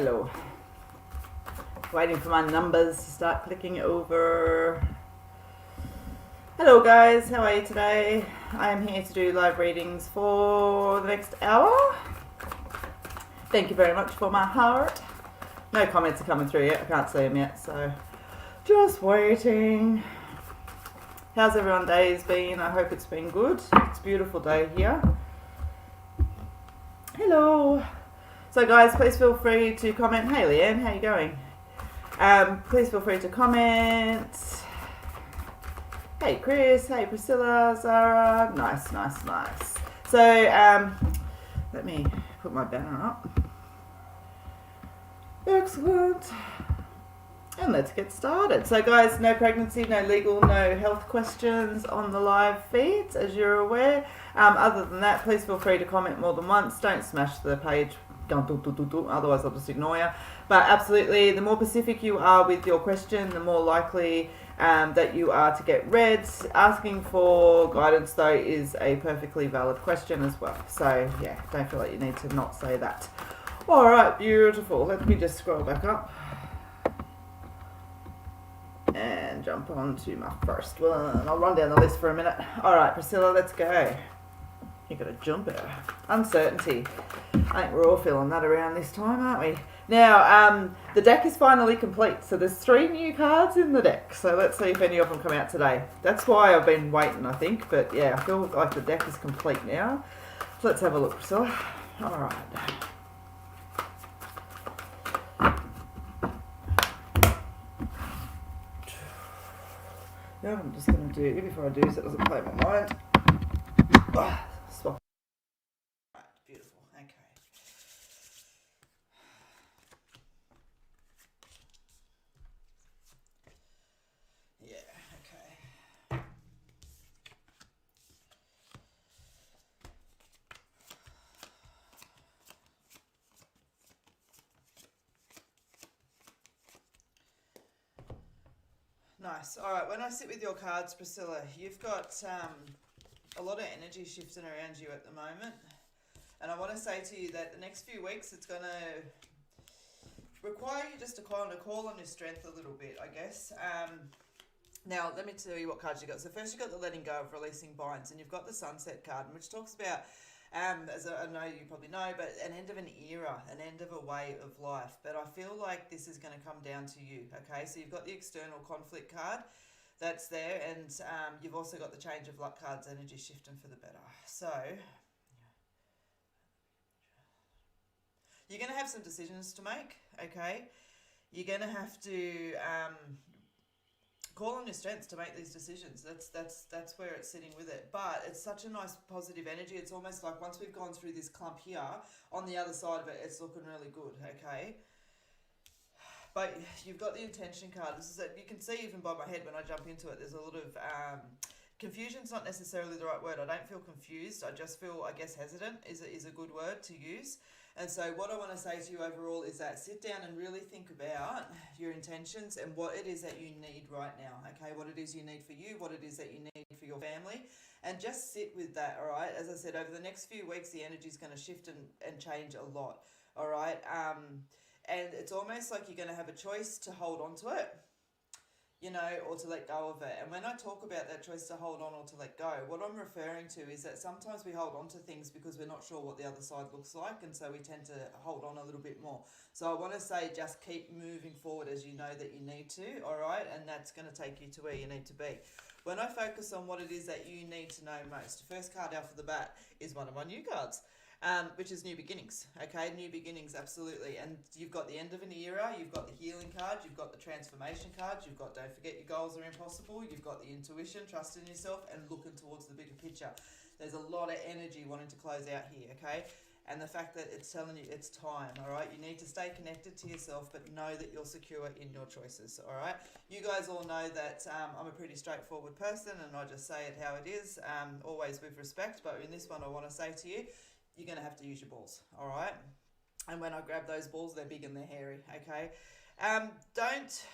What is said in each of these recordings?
Hello. Waiting for my numbers to start clicking over. Hello guys, how are you today? I am here to do live readings for the next hour. Thank you very much for my heart. No comments are coming through yet, I can't see them yet, so just waiting. How's everyone's days been? I hope it's been good. It's a beautiful day here. Hello. So guys, please feel free to comment. Hey Leanne, how you going? Please feel free to comment. Hey Chris, hey Priscilla, Zara. Nice. So let me put my banner up. Excellent. And let's get started. So guys, no pregnancy, no legal, no health questions on the live feeds, as you're aware. Other than that, please feel free to comment more than once. Don't smash the page, otherwise I'll just ignore you. But absolutely, the more specific you are with your question, the more likely that you are to get read. Asking for guidance though is a perfectly valid question as well. So yeah, don't feel like you need to not say that. Alright, beautiful. Let me just scroll back up and jump on to my first one. I'll run down the list for a minute. Alright, Priscilla, let's go. You got a jumper. Uncertainty. I think we're all feeling that around this time, aren't we? Now, the deck is finally complete. So there's 3 new cards in the deck. So let's see if any of them come out today. That's why I've been waiting, I think. But yeah, I feel like the deck is complete now. So let's have a look, Priscilla. Alright. Now I'm just going to do, before I do so it doesn't play my mind. Swap. Right, beautiful, okay. Yeah, okay. Nice. All right, when I sit with your cards, Priscilla, you've got a lot of energy shifting around you at the moment. And I want to say to you that the next few weeks, it's going to require you just to kind of call on your strength a little bit, I guess. Now, let me tell you what cards you got. So first, you've got the letting go of releasing binds, and you've got the sunset card, which talks about, as I know you probably know, but an end of an era, an end of a way of life. But I feel like this is going to come down to you, okay? So you've got the external conflict card that's there, and you've also got the change of luck cards, energy shifting for the better. So you're going to have some decisions to make, okay? You're going to have to call on your strengths to make these decisions. That's where it's sitting with it. But it's such a nice positive energy. It's almost like once we've gone through this clump here, on the other side of it, it's looking really good, okay? But you've got the intention card. This is it. You can see even by my head when I jump into it, there's a lot of confusion's not necessarily the right word. I don't feel confused. I just feel, I guess, hesitant is a good word to use. And so what I want to say to you overall is that sit down and really think about your intentions and what it is that you need right now, okay? What it is you need for you, what it is that you need for your family, and just sit with that, all right? As I said, over the next few weeks, the energy is going to shift and change a lot, all right? And it's almost like you're going to have a choice to hold on to it, you know, or to let go of it. And when I talk about that choice to hold on or to let go, what I'm referring to is that sometimes we hold on to things because we're not sure what the other side looks like, and so we tend to hold on a little bit more. So I want to say just keep moving forward as you know that you need to, all right? And that's going to take you to where you need to be. When I focus on what it is that you need to know most, the first card out for the bat is one of my new cards. Which is new beginnings, okay? New beginnings, absolutely. And you've got the end of an era, you've got the healing card, you've got the transformation card, you've got don't forget your goals are impossible, you've got the intuition, trust in yourself, and looking towards the bigger picture. There's a lot of energy wanting to close out here, okay? And the fact that it's telling you it's time, all right? You need to stay connected to yourself, but know that you're secure in your choices, all right? You guys all know that I'm a pretty straightforward person, and I just say it how it is, always with respect. But in this one, I want to say to you, you're going to have to use your balls, all right? And when I grab those balls, they're big and they're hairy, okay? Don't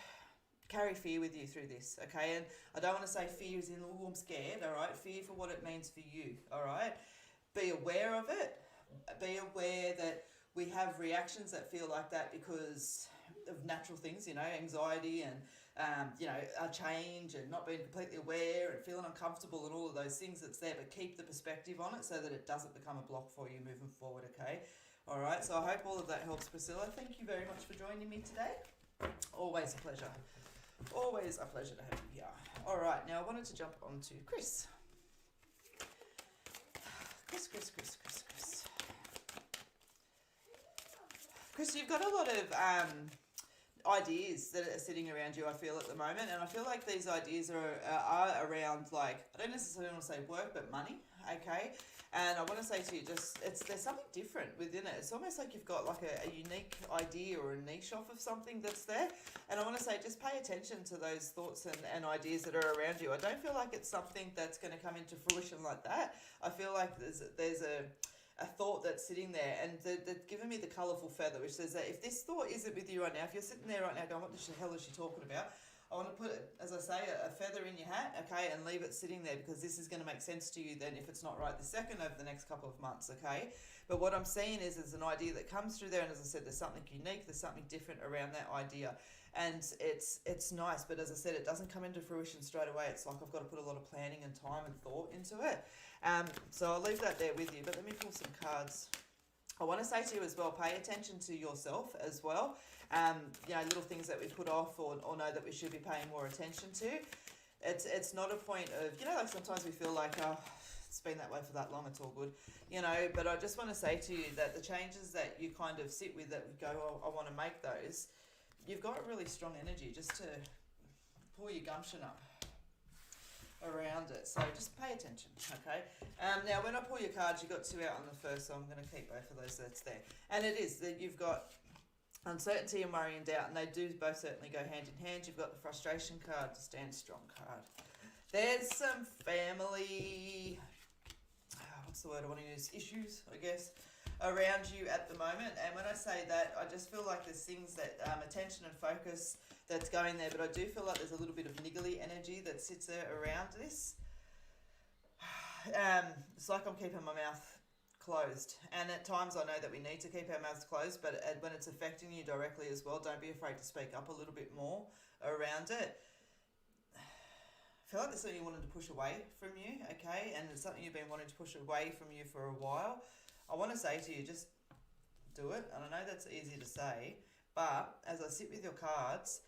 carry fear with you through this, okay? And I don't want to say fear is in, oh, I'm scared, all right? Fear for what it means for you, all right? Be aware of it. Be aware that we have reactions that feel like that because of natural things, you know, anxiety and a change and not being completely aware and feeling uncomfortable and all of those things that's there, but keep the perspective on it so that it doesn't become a block for you moving forward, okay? All right, so I hope all of that helps, Priscilla. Thank you very much for joining me today. Always a pleasure. Always a pleasure to have you here. All right, now I wanted to jump on to Chris. Chris, you've got a lot of ideas that are sitting around you, I feel, at the moment, and I feel like these ideas are around, like, I don't necessarily want to say work, but money, okay? And I want to say to you, there's something different within it. It's almost like you've got like a unique idea or a niche off of something that's there. And I want to say, just pay attention to those thoughts and ideas that are around you. I don't feel like it's something that's going to come into fruition like that. I feel like there's a thought that's sitting there, and they're giving me the colourful feather, which says that if this thought isn't with you right now, if you're sitting there right now going, what the hell is she talking about? I want to put, as I say, a feather in your hat, okay, and leave it sitting there, because this is going to make sense to you then if it's not right this second over the next couple of months, okay? But what I'm seeing is there's an idea that comes through there, and as I said, there's something unique, there's something different around that idea. And it's nice, but as I said, it doesn't come into fruition straight away. It's like I've got to put a lot of planning and time and thought into it. So I'll leave that there with you, but let me pull some cards. I want to say to you as well, pay attention to yourself as well. Little things that we put off or know that we should be paying more attention to. It's not a point of, like sometimes we feel like, oh, it's been that way for that long, it's all good, but I just want to say to you that the changes that you kind of sit with, that we go, oh, I want to make those, you've got really strong energy just to pull your gumption up around it. So just pay attention, okay? Now, when I pull your cards, you've got two out on the first, so I'm going to keep both of those that's there. And it is that you've got uncertainty and worry and doubt, and they do both certainly go hand in hand. You've got the frustration card, the stand strong card. There's some family, what's the word I want to use, issues, I guess, around you at the moment. And when I say that, I just feel like there's things that attention and focus that's going there, but I do feel like there's a little bit of niggly energy that sits there around this. It's like I'm keeping my mouth closed, and at times I know that we need to keep our mouths closed, but when it's affecting you directly as well, don't be afraid to speak up a little bit more around it. I feel like there's something you wanted to push away from you, okay, and it's something you've been wanting to push away from you for a while. I want to say to you, just do it, and I know that's easy to say, but as I sit with your cards,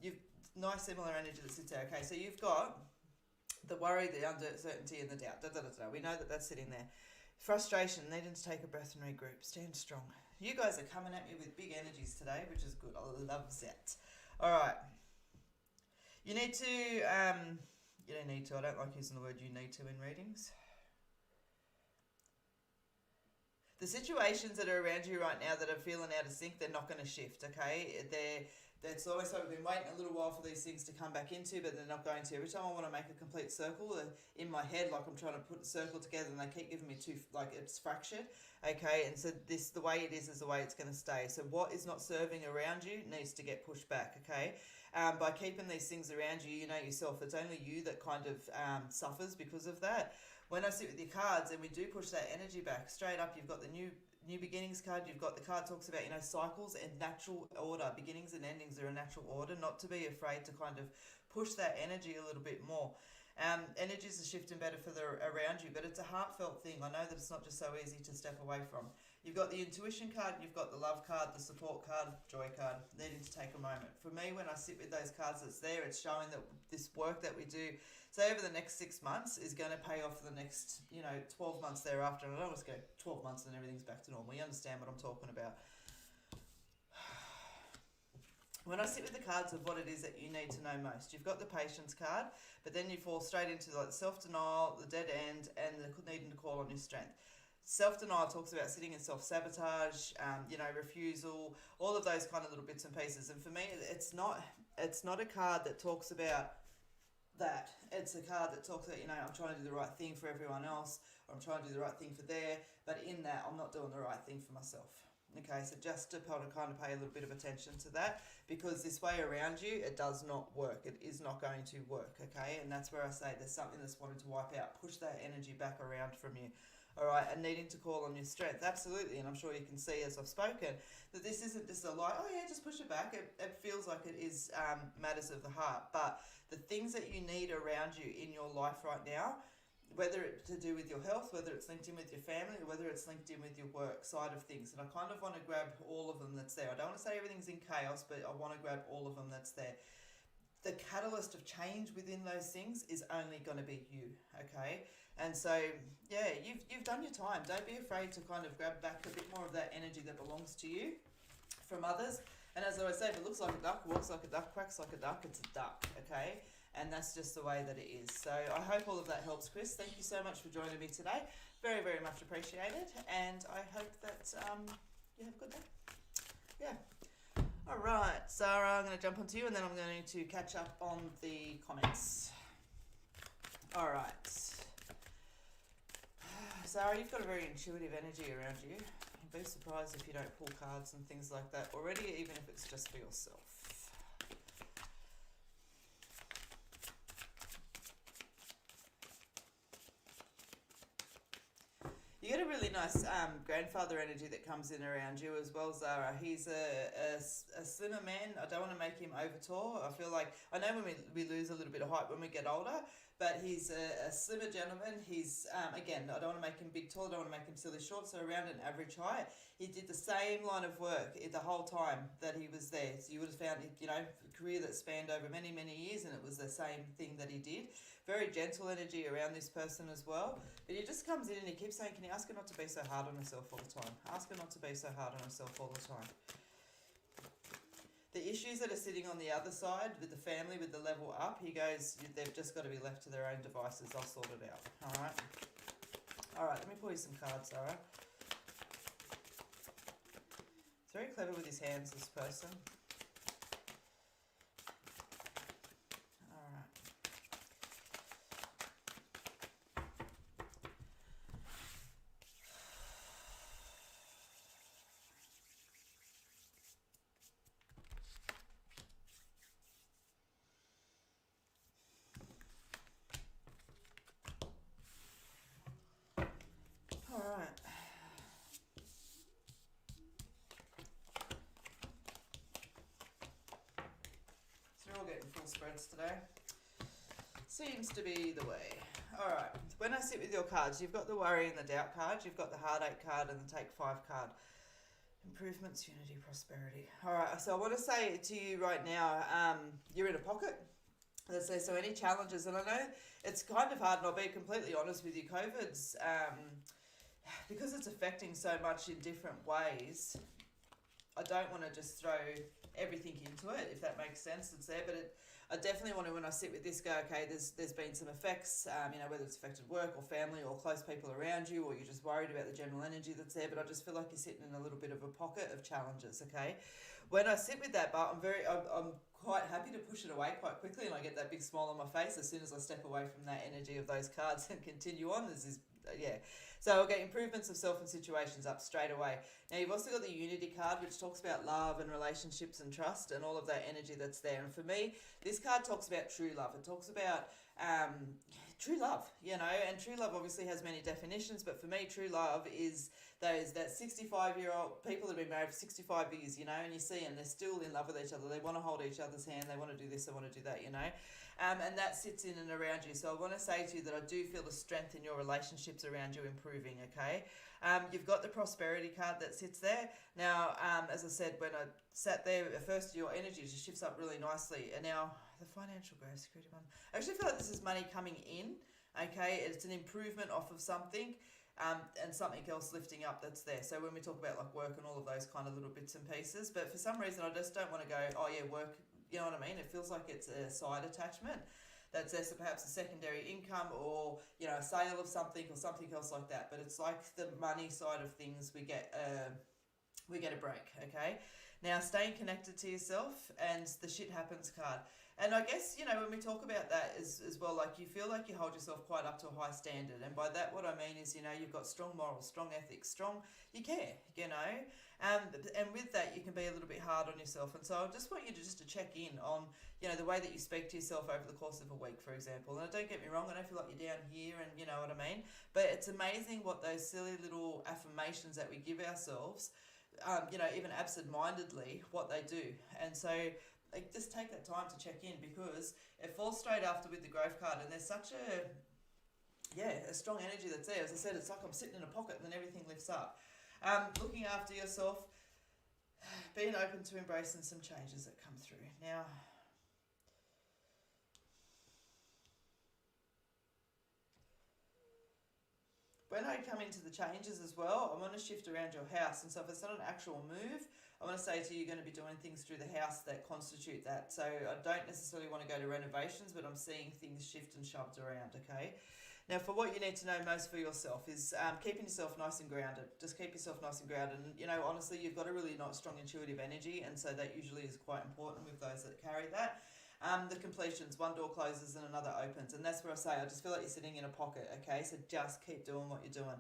you've nice similar energy that sits there, okay, so you've got the worry, the uncertainty, and the doubt, we know that that's sitting there. Frustration, needing to take a breath and regroup, stand strong. You guys are coming at me with big energies today, which is good. I love that. All right. You need to, you don't need to, I don't like using the word you need to in readings. The situations that are around you right now that are feeling out of sync, they're not going to shift, okay? That's always like we've been waiting a little while for these things to come back into, but they're not going to. Every time I want to make a complete circle in my head, like I'm trying to put a circle together, and they keep giving me like it's fractured, okay? And so the way it is the way it's going to stay. So what is not serving around you needs to get pushed back, okay? By keeping these things around you, you know yourself, it's only you that kind of suffers because of that. When I sit with your cards and we do push that energy back, straight up, you've got the new beginnings card. You've got the card talks about, cycles and natural order. Beginnings and endings are a natural order, not to be afraid to kind of push that energy a little bit more. Energies are shifting better for around you, but it's a heartfelt thing. I know that it's not just so easy to step away from. You've got the intuition card, you've got the love card, the support card, joy card, needing to take a moment. For me, when I sit with those cards that's there, it's showing that this work that we do, say over the next 6 months, is going to pay off for the next, 12 months thereafter. And I don't want to go 12 months and everything's back to normal. You understand what I'm talking about. When I sit with the cards of what it is that you need to know most, you've got the patience card, but then you fall straight into like self-denial, the dead end, and the needing to call on your strength. Self-denial talks about sitting in self-sabotage, refusal, all of those kind of little bits and pieces. And for me, it's not a card that talks about that. It's a card that talks about, I'm trying to do the right thing for everyone else, or I'm trying to do the right thing for there, but in that, I'm not doing the right thing for myself. Okay, so just to kind of pay a little bit of attention to that, because this way around you, it does not work. It is not going to work, okay? And that's where I say there's something that's wanted to wipe out. Push that energy back around from you. all right, and needing to call on your strength. Absolutely. And I'm sure you can see as I've spoken that this isn't just a like, oh yeah, just push it back. It feels like it is matters of the heart. But the things that you need around you in your life right now, whether it's to do with your health, whether it's linked in with your family, or whether it's linked in with your work side of things. And I kind of want to grab all of them that's there. I don't want to say everything's in chaos, but I want to grab all of them that's there. The catalyst of change within those things is only going to be you, okay? And so, yeah, you've done your time. Don't be afraid to kind of grab back a bit more of that energy that belongs to you from others. And as I always say, if it looks like a duck, walks like a duck, quacks like a duck, it's a duck, okay? And that's just the way that it is. So I hope all of that helps, Chris. Thank you so much for joining me today. Very, very much appreciated. And I hope that you have a good day. Yeah. All right, Sarah, I'm going to jump onto you and then I'm going to catch up on the comments. All right. Sarah, you've got a very intuitive energy around you. You'll be surprised if you don't pull cards and things like that already, even if it's just for yourself. You get a really nice grandfather energy that comes in around you as well, Zara. He's a slimmer man. I don't want to make him over tall. I feel like, I know when we lose a little bit of height when we get older, but he's a slimmer gentleman. He's, again, I don't want to make him big tall. I don't want to make him silly short, so around an average height. He did the same line of work the whole time that he was there. So you would have found, you know, a career that spanned over many, many years, and it was the same thing that he did. Very gentle energy around this person as well. But he just comes in and he keeps saying, can you ask her not to be so hard on herself all the time? Ask her not to be so hard on herself all the time. The issues that are sitting on the other side with the family, with the level up, he goes, they've just got to be left to their own devices. I'll sort it out. All right. All right, let me pull you some cards, Sarah. He's very clever with his hands, this person. Spreads today. Seems to be the way. Alright, when I sit with your cards, you've got the worry and the doubt card, you've got the heartache card and the take 5 card. Improvements, unity, prosperity. Alright, so I want to say to you right now, you're in a pocket. Let's say, so any challenges, and I know it's kind of hard, and I'll be completely honest with you, COVID's, because it's affecting so much in different ways, I don't want to just throw everything into it, if that makes sense. It's there, but I definitely want to, when I sit with this, go, okay, there's been some effects, you know, whether it's affected work or family or close people around you, or you're just worried about the general energy that's there, but I just feel like you're sitting in a little bit of a pocket of challenges, okay? When I sit with that, but I'm quite happy to push it away quite quickly, and I get that big smile on my face as soon as I step away from that energy of those cards and continue on. This is, yeah. So I'll get improvements of self and situations up straight away. Now you've also got the unity card, which talks about love and relationships and trust and all of that energy that's there. And for me, this card talks about true love. It talks about true love, you know, and true love obviously has many definitions, but for me, true love is that 65-year-old people that have been married for 65 years, you know, and you see, and they're still in love with each other. They want to hold each other's hand. They want to do this. They want to do that, you know. And that sits in and around you. So I want to say to you that I do feel the strength in your relationships around you improving, okay? You've got the prosperity card that sits there. Now, as I said, when I sat there, at first your energy just shifts up really nicely. And now the financial growth security one. I actually feel like this is money coming in, okay? It's an improvement off of something. And something else lifting up that's there. So when we talk about like work and all of those kind of little bits and pieces, but for some reason I just don't want to go, oh yeah, work, you know what I mean? It feels like it's a side attachment that's there, so perhaps a secondary income or, you know, a sale of something or something else like that. But it's like the money side of things, we get a break, okay? Now, staying connected to yourself and the shit happens card. And I guess, you know, when we talk about that as well, like you feel like you hold yourself quite up to a high standard. And by that, what I mean is, you know, you've got strong morals, strong ethics, you care, you know. And with that, you can be a little bit hard on yourself. And so I just want you to check in on, you know, the way that you speak to yourself over the course of a week, for example. And don't get me wrong, I don't feel like you're down here and you know what I mean. But it's amazing what those silly little affirmations that we give ourselves, you know, even absent-mindedly, what they do. And so like, just take that time to check in, because it falls straight after with the growth card, and there's such a strong energy that's there. As I said, it's like I'm sitting in a pocket and then everything lifts up. Looking after yourself, being open to embracing some changes that come through. Now, when I come into the changes as well, I want to shift around your house. And so if it's not an actual move, I want to say to you, you're going to be doing things through the house that constitute that. So I don't necessarily want to go to renovations, but I'm seeing things shift and shoved around, okay? Now, for what you need to know most for yourself is keeping yourself nice and grounded. Just keep yourself nice and grounded. And, you know, honestly, you've got a really nice, strong intuitive energy, and so that usually is quite important with those that carry that. The completions, one door closes and another opens. And that's where I say, I just feel like you're sitting in a pocket, okay? So just keep doing what you're doing.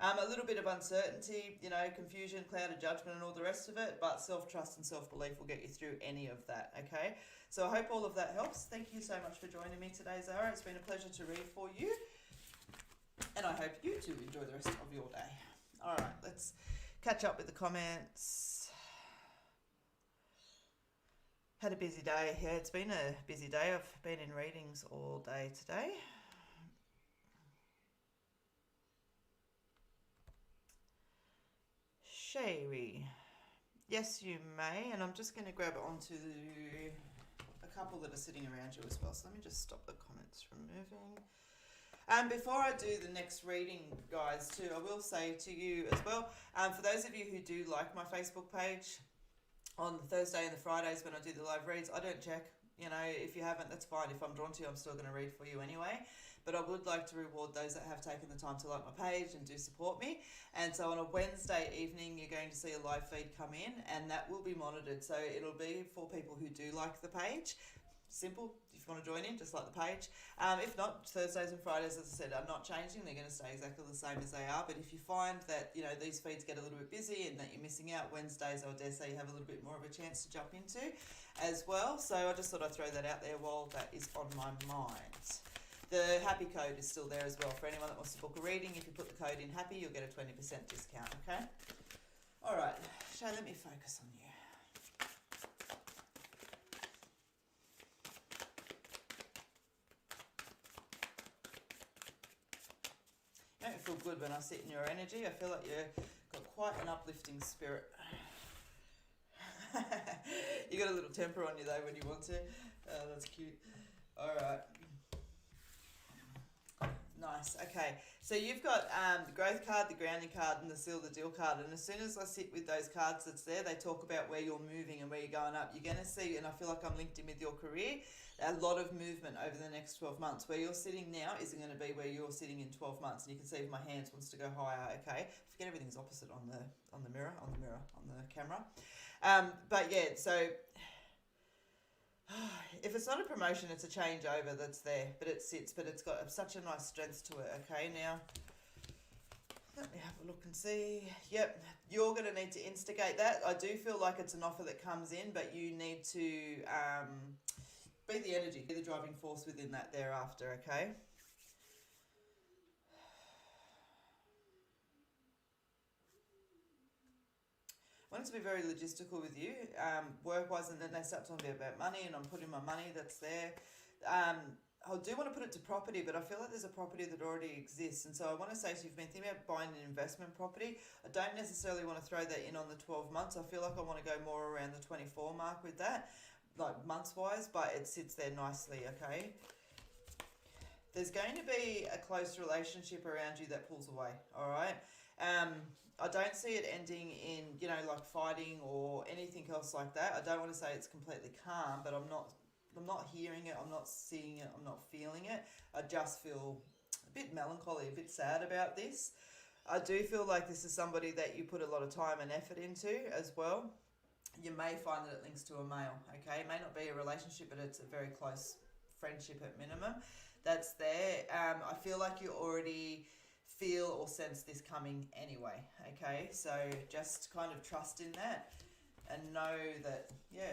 A little bit of uncertainty, you know, confusion, clouded judgment and all the rest of it, but self-trust and self-belief will get you through any of that, okay? So I hope all of that helps. Thank you so much for joining me today, Zara. It's been a pleasure to read for you, and I hope you too enjoy the rest of your day. All right, let's catch up with the comments. Had a busy day. Yeah, it's been a busy day. I've been in readings all day today. Sherry, yes you may, and I'm just going to grab onto a couple that are sitting around you as well, so let me just stop the comments from moving. Before I do the next reading, guys, too, I will say to you as well, for those of you who do like my Facebook page, on the Thursday and the Fridays when I do the live reads, I don't check. You know, if you haven't, that's fine. If I'm drawn to you, I'm still going to read for you anyway. But I would like to reward those that have taken the time to like my page and do support me. And so on a Wednesday evening, you're going to see a live feed come in, and that will be monitored. So it'll be for people who do like the page. Simple. If you want to join in, just like the page. If not, Thursdays and Fridays, as I said, are not changing. They're going to stay exactly the same as they are. But if you find that, you know, these feeds get a little bit busy and that you're missing out, Wednesdays, I dare say you have a little bit more of a chance to jump into as well. So I just thought I'd throw that out there while that is on my mind. The happy code is still there as well for anyone that wants to book a reading. If you put the code in happy, you'll get a 20% discount, okay? All right, Shay, let me focus on you. You don't feel good when I sit in your energy. I feel like you've got quite an uplifting spirit. You got a little temper on you though when you want to. Oh, that's cute. All right. Nice. Okay. So you've got the growth card, the grounding card, and the seal the deal card. And as soon as I sit with those cards that's there, they talk about where you're moving and where you're going up. You're going to see, and I feel like I'm linked in with your career, a lot of movement over the next 12 months. Where you're sitting now isn't going to be where you're sitting in 12 months. And you can see if my hands wants to go higher. Okay. Forget everything's opposite on the camera. But yeah, so if it's not a promotion, it's a changeover that's there, but it sits, but it's got such a nice strength to it. Okay, now let me have a look and see. Yep, you're going to need to instigate that. I do feel like it's an offer that comes in, but you need to be the energy, be the driving force within that thereafter. Okay. I want it to be very logistical with you, work-wise, and then they start talking about money, and I'm putting my money that's there. I do want to put it to property, but I feel like there's a property that already exists, and so I want to say, so you've been thinking about buying an investment property. I don't necessarily want to throw that in on the 12 months. I feel like I want to go more around the 24 mark with that, like months-wise, but it sits there nicely, okay? There's going to be a close relationship around you that pulls away, all right? I don't see it ending in, you know, like fighting or anything else like that. I don't want to say it's completely calm, but I'm not hearing it, I'm not seeing it, I'm not feeling it. I just feel a bit melancholy, a bit sad about this. I do feel like this is somebody that you put a lot of time and effort into as well. you may find that it links to a male, okay? It may not be a relationship, but it's a very close friendship at minimum that's there. I feel like you already feel or sense this coming anyway, okay? So just kind of trust in that and know that, yeah,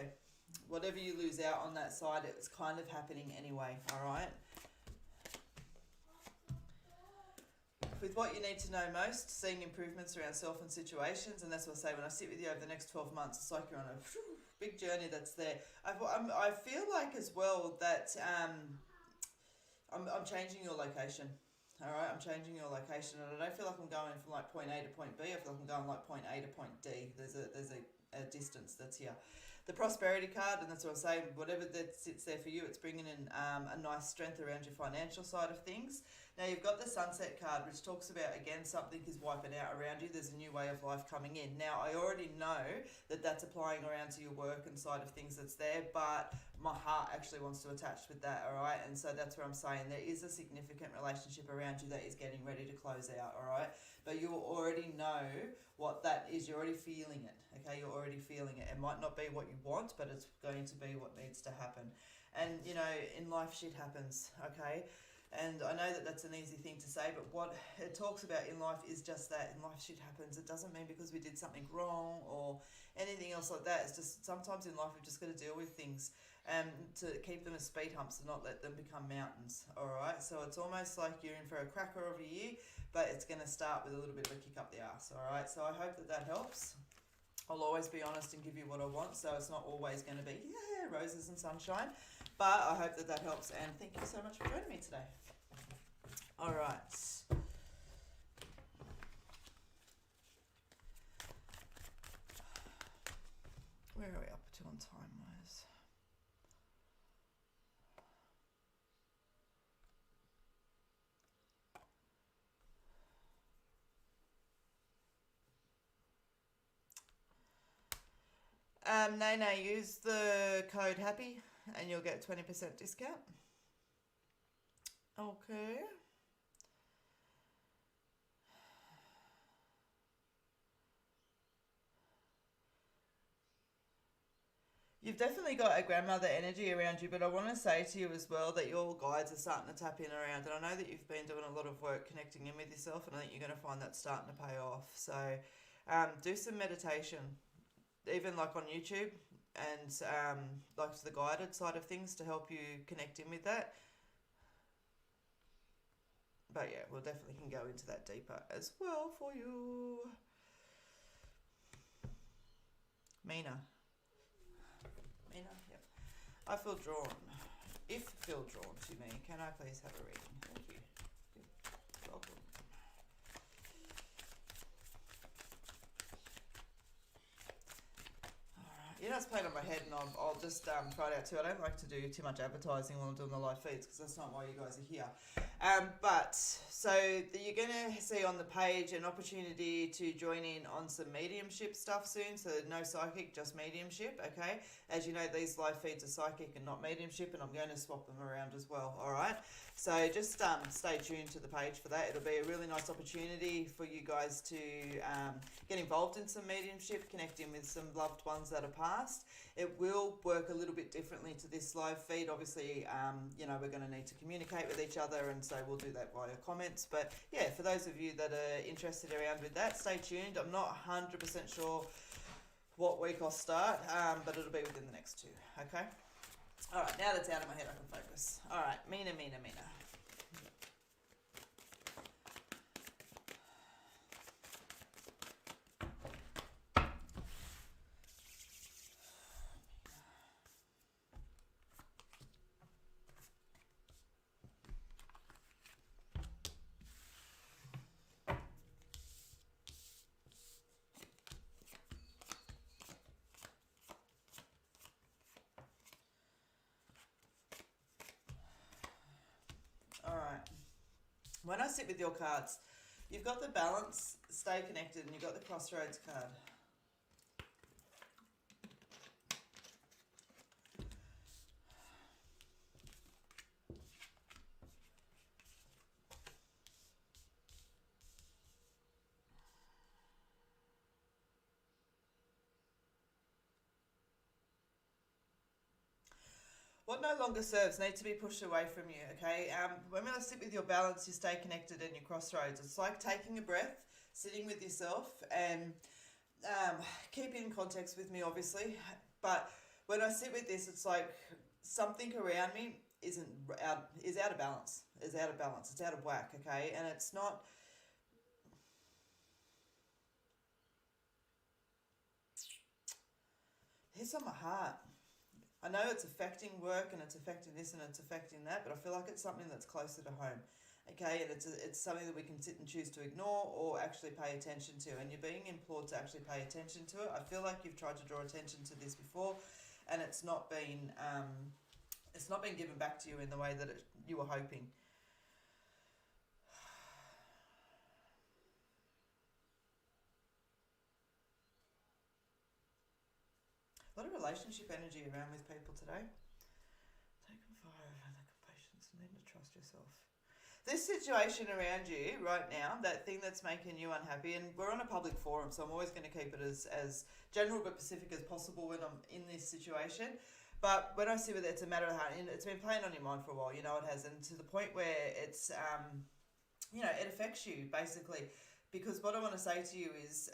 whatever you lose out on that side, it's kind of happening anyway, all right? With what you need to know most, seeing improvements around self and situations, and that's what I say when I sit with you over the next 12 months, it's like you're on a big journey that's there. I feel like as well that I'm changing your location. All right, I'm changing your location, and I don't feel like I'm going from like point A to point B. I feel like I'm going like point A to point D. There's a distance that's here. The prosperity card, and that's what I'm saying, whatever that sits there for you, it's bringing in a nice strength around your financial side of things. Now you've got the sunset card, which talks about, again, something is wiping out around you. There's a new way of life coming in. Now, I already know that that's applying around to your work and side of things that's there, but my heart actually wants to attach with that, all right? And so that's where I'm saying there is a significant relationship around you that is getting ready to close out, all right? But you already know what that is. You're already feeling it, okay? You're already feeling it. It might not be what you want, but it's going to be what needs to happen. And, you know, in life, shit happens, okay? And I know that that's an easy thing to say, but what it talks about in life is just that. In life, shit happens. It doesn't mean because we did something wrong or anything else like that. It's just sometimes in life we've just got to deal with things to keep them as speed humps and not let them become mountains, all right? So it's almost like you're in for a cracker of a year, but it's going to start with a little bit of a kick up the arse, all right? So I hope that that helps. I'll always be honest and give you what I want, so it's not always going to be, yeah, roses and sunshine. But I hope that that helps, and thank you so much for joining me today. All right. Where are we up to on time-wise? No, use the code HAPPY and you'll get 20% discount. Okay. You've definitely got a grandmother energy around you, but I want to say to you as well that your guides are starting to tap in around, and I know that you've been doing a lot of work connecting in with yourself, and I think you're going to find that starting to pay off. So do some meditation, even like on YouTube, and like the guided side of things to help you connect in with that. But yeah, we'll definitely can go into that deeper as well for you. Mina, yep. I feel drawn. If feel drawn to me, can I please have a reading? Thank you. You're welcome. Alright, you know it's playing on my head, and I'll just try it out too. I don't like to do too much advertising while I'm doing the live feeds because that's not why you guys are here. But so you're going to see on the page an opportunity to join in on some mediumship stuff soon. So no psychic, just mediumship, okay? As you know, these live feeds are psychic and not mediumship, and I'm going to swap them around as well, all right? So just stay tuned to the page for that. It'll be a really nice opportunity for you guys to get involved in some mediumship, connecting with some loved ones that are passed. It will work a little bit differently to this live feed. Obviously, you know, we're going to need to communicate with each other, and so we'll do that via comments. But yeah, for those of you that are interested around with that, stay tuned. I'm not 100% sure what week I'll start, but it'll be within the next 2, okay? All right, now that's out of my head, I can focus. All right, Mina. When I sit with your cards, you've got the balance, stay connected, and you've got the crossroads card. What no longer serves need to be pushed away from you, okay? When I sit with your balance, you stay connected in your crossroads. It's like taking a breath, sitting with yourself, and keep in context with me, obviously. But when I sit with this, it's like something around me is out of balance. Is out of balance. It's out of whack, okay? And it's not. It's on my heart. I know it's affecting work and it's affecting this and it's affecting that, but I feel like it's something that's closer to home, okay? And it's something that we can sit and choose to ignore or actually pay attention to. And you're being implored to actually pay attention to it. I feel like you've tried to draw attention to this before, and it's not been given back to you in the way that you were hoping. A lot of relationship energy around with people today. Taken 5, lack of patience, need to trust yourself. This situation around you right now, that thing that's making you unhappy, and we're on a public forum, so I'm always going to keep it as general but specific as possible when I'm in this situation. But when I see with it, it's a matter of how, and it's been playing on your mind for a while, you know it has, and to the point where it's, it affects you, basically. Because what I want to say to you is,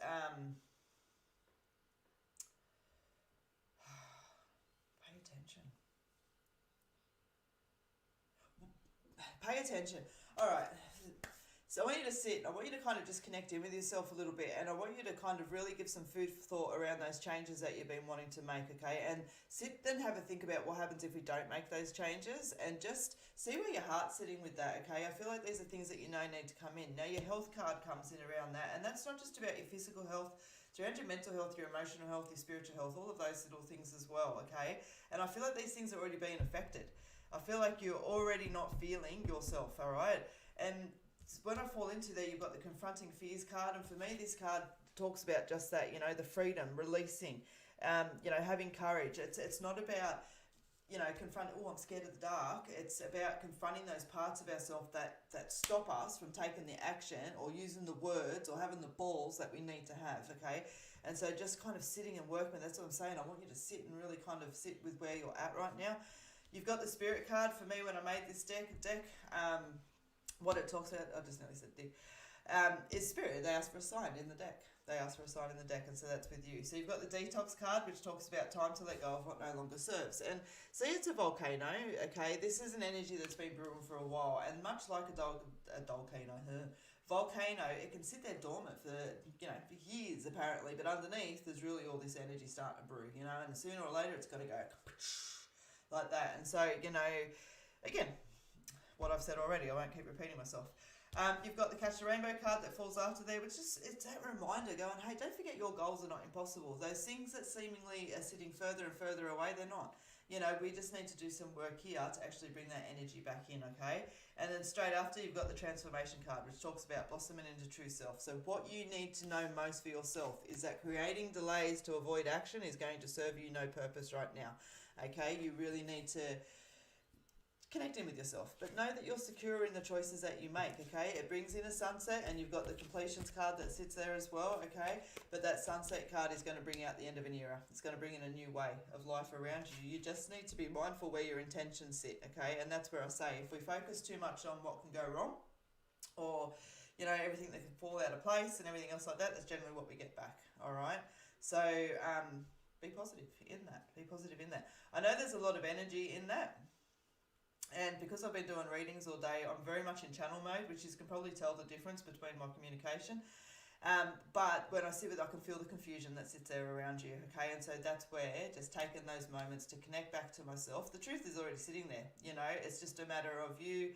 pay attention. All right. So I want you to sit. I want you to kind of just connect in with yourself a little bit, and I want you to kind of really give some food for thought around those changes that you've been wanting to make, okay? And sit and have a think about what happens if we don't make those changes, and just see where your heart's sitting with that, okay? I feel like these are things that you know need to come in. Now your health card comes in around that, and that's not just about your physical health. It's around your mental health, your emotional health, your spiritual health, all of those little things as well, okay? And I feel like these things are already being affected. I feel like you're already not feeling yourself, all right? And when I fall into there, you've got the confronting fears card. And for me, this card talks about just that, the freedom, releasing, having courage. It's not about, confronting, I'm scared of the dark. It's about confronting those parts of ourselves that stop us from taking the action or using the words or having the balls that we need to have, okay? And so just kind of sitting and working, that's what I'm saying. I want you to sit and really kind of sit with where you're at right now. You've got the spirit card. For me, when I made this deck, what it talks about, I just nearly said dick, is spirit. They ask for a sign in the deck. And so that's with you. So you've got the detox card, which talks about time to let go of what no longer serves. And see, it's a volcano, okay? This is an energy that's been brewing for a while, and much like a volcano, it can sit there dormant for years apparently, but underneath there's really all this energy starting to brew, and sooner or later it's got to go like that. And so, again, what I've said already, I won't keep repeating myself. You've got the Catch the Rainbow card that falls after there, which is, it's that reminder going, hey, don't forget your goals are not impossible. Those things that seemingly are sitting further and further away, they're not. We just need to do some work here to actually bring that energy back in, okay? And then straight after, you've got the Transformation card, which talks about blossoming into true self. So what you need to know most for yourself is that creating delays to avoid action is going to serve you no purpose right now. Okay, you really need to connect in with yourself, but know that you're secure in the choices that you make, okay? It brings in a sunset, and you've got the completions card that sits there as well, okay? But that sunset card is going to bring out the end of an era. It's going to bring in a new way of life around you. You just need to be mindful where your intentions sit, okay? And that's where I say, if we focus too much on what can go wrong, or everything that can fall out of place and everything else like that, that's generally what we get back, all right? So be positive in that. Be positive in that. I know there's a lot of energy in that. And because I've been doing readings all day, I'm very much in channel mode, which you can probably tell the difference between my communication. But when I sit with it, I can feel the confusion that sits there around you, okay? And so that's where just taking those moments to connect back to myself. The truth is already sitting there, It's just a matter of you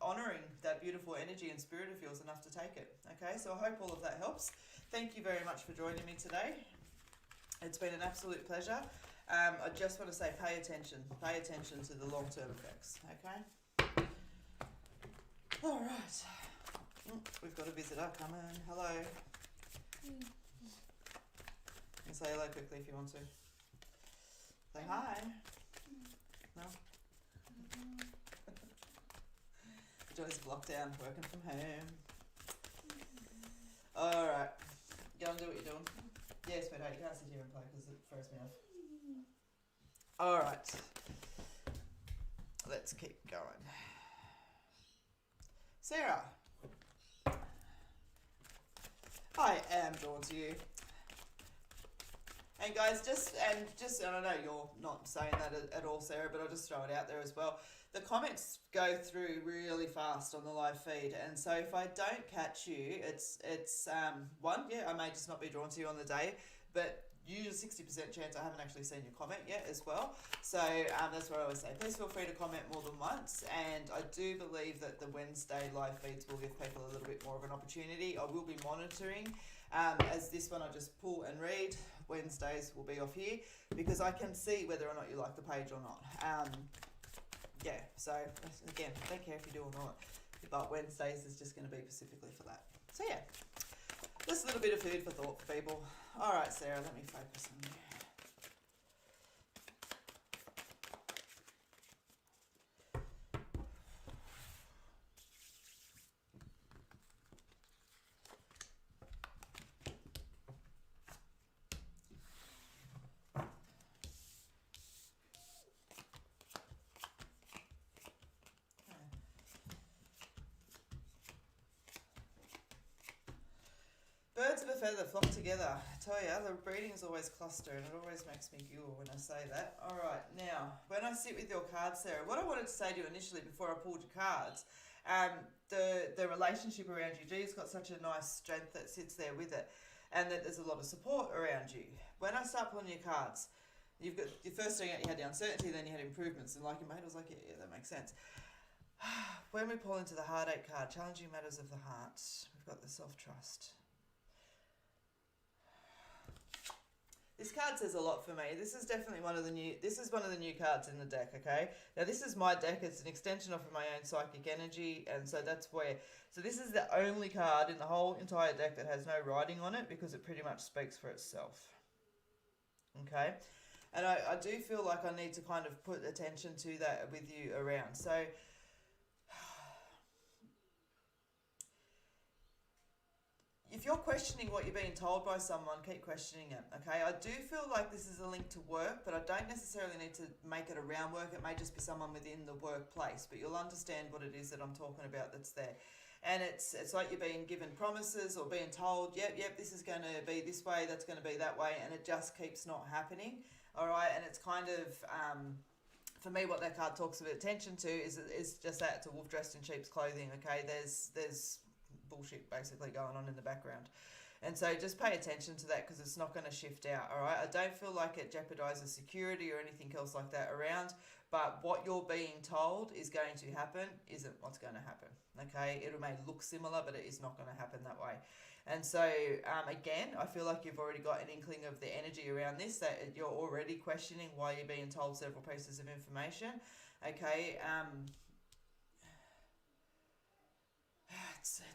honouring that beautiful energy and spirit of yours enough to take it, okay? So I hope all of that helps. Thank you very much for joining me today. It's been an absolute pleasure. I just want to say pay attention to the long-term effects, okay? All right. We've got a visitor coming. Hello. You can say hello quickly if you want to. Say hi. No? Joy's lockdown, working from home. All right. Go and do what you're doing. Yeah, sweetheart, you can't sit here and play because it throws me off. All right. let's keep going. Sarah, I am drawn to you. And guys, and I know you're not saying that at all, Sarah, but I'll just throw it out there as well. The comments go through really fast on the live feed, and so if I don't catch you, it's one, yeah, I may just not be drawn to you on the day, but usually 60% chance I haven't actually seen your comment yet as well. So that's what I always say. Please feel free to comment more than once, and I do believe that the Wednesday live feeds will give people a little bit more of an opportunity. I will be monitoring. As this one I just pull and read, Wednesdays will be off here because I can see whether or not you like the page or not. Yeah, so again, I don't care if you do or not, but Wednesdays is just going to be specifically for that. So yeah, just a little bit of food for thought for people. All right, Sarah, let me focus on you. Birds of a feather flock together. I tell you, the breedings always cluster, and it always makes me giggle when I say that. All right, now, when I sit with your cards, Sarah, what I wanted to say to you initially before I pulled your cards, the relationship around you, G's got such a nice strength that sits there with it, and that there's a lot of support around you. When I start pulling your cards, you've got your first thing out, you had the uncertainty, then you had improvements, and like your mate, I was like, yeah, that makes sense. When we pull into the heartache card, challenging matters of the heart, we've got the self-trust. This card says a lot for me. This is definitely one of the new cards in the deck, okay? Now this is my deck, it's an extension of my own psychic energy, and so this is the only card in the whole entire deck that has no writing on it because it pretty much speaks for itself. Okay? And I do feel like I need to kind of put attention to that with you around. So if you're questioning what you're being told by someone, keep questioning it, okay? I do feel like this is a link to work, but I don't necessarily need to make it around work. It may just be someone within the workplace, but you'll understand what it is that I'm talking about that's there. And it's like you're being given promises or being told, yep, this is going to be this way, that's going to be that way, and it just keeps not happening, all right? And it's kind of, for me, what that card talks about attention to is just that it's a wolf dressed in sheep's clothing, okay? There's bullshit basically going on in the background, and so just pay attention to that because it's not going to shift out. All right, I don't feel like it jeopardizes security or anything else like that around, but what you're being told is going to happen isn't what's going to happen. Okay, it may look similar, but it is not going to happen that way. And so again, I feel like you've already got an inkling of the energy around this, that you're already questioning why you're being told several pieces of information. Okay,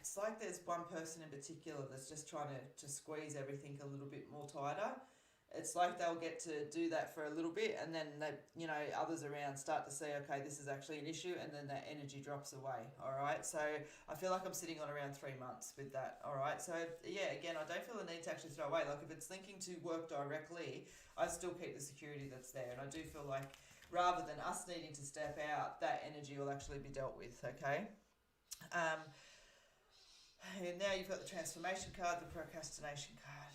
it's like there's one person in particular that's just trying to squeeze everything a little bit more tighter. It's like they'll get to do that for a little bit, and then others around start to see, okay, this is actually an issue, and then that energy drops away. All right, so I feel like I'm sitting on around 3 months with that. All right, so yeah, again, I don't feel the need to actually throw away. Like if it's linking to work directly, I still keep the security that's there, and I do feel like rather than us needing to step out, that energy will actually be dealt with. Okay. And now you've got the transformation card, the procrastination card.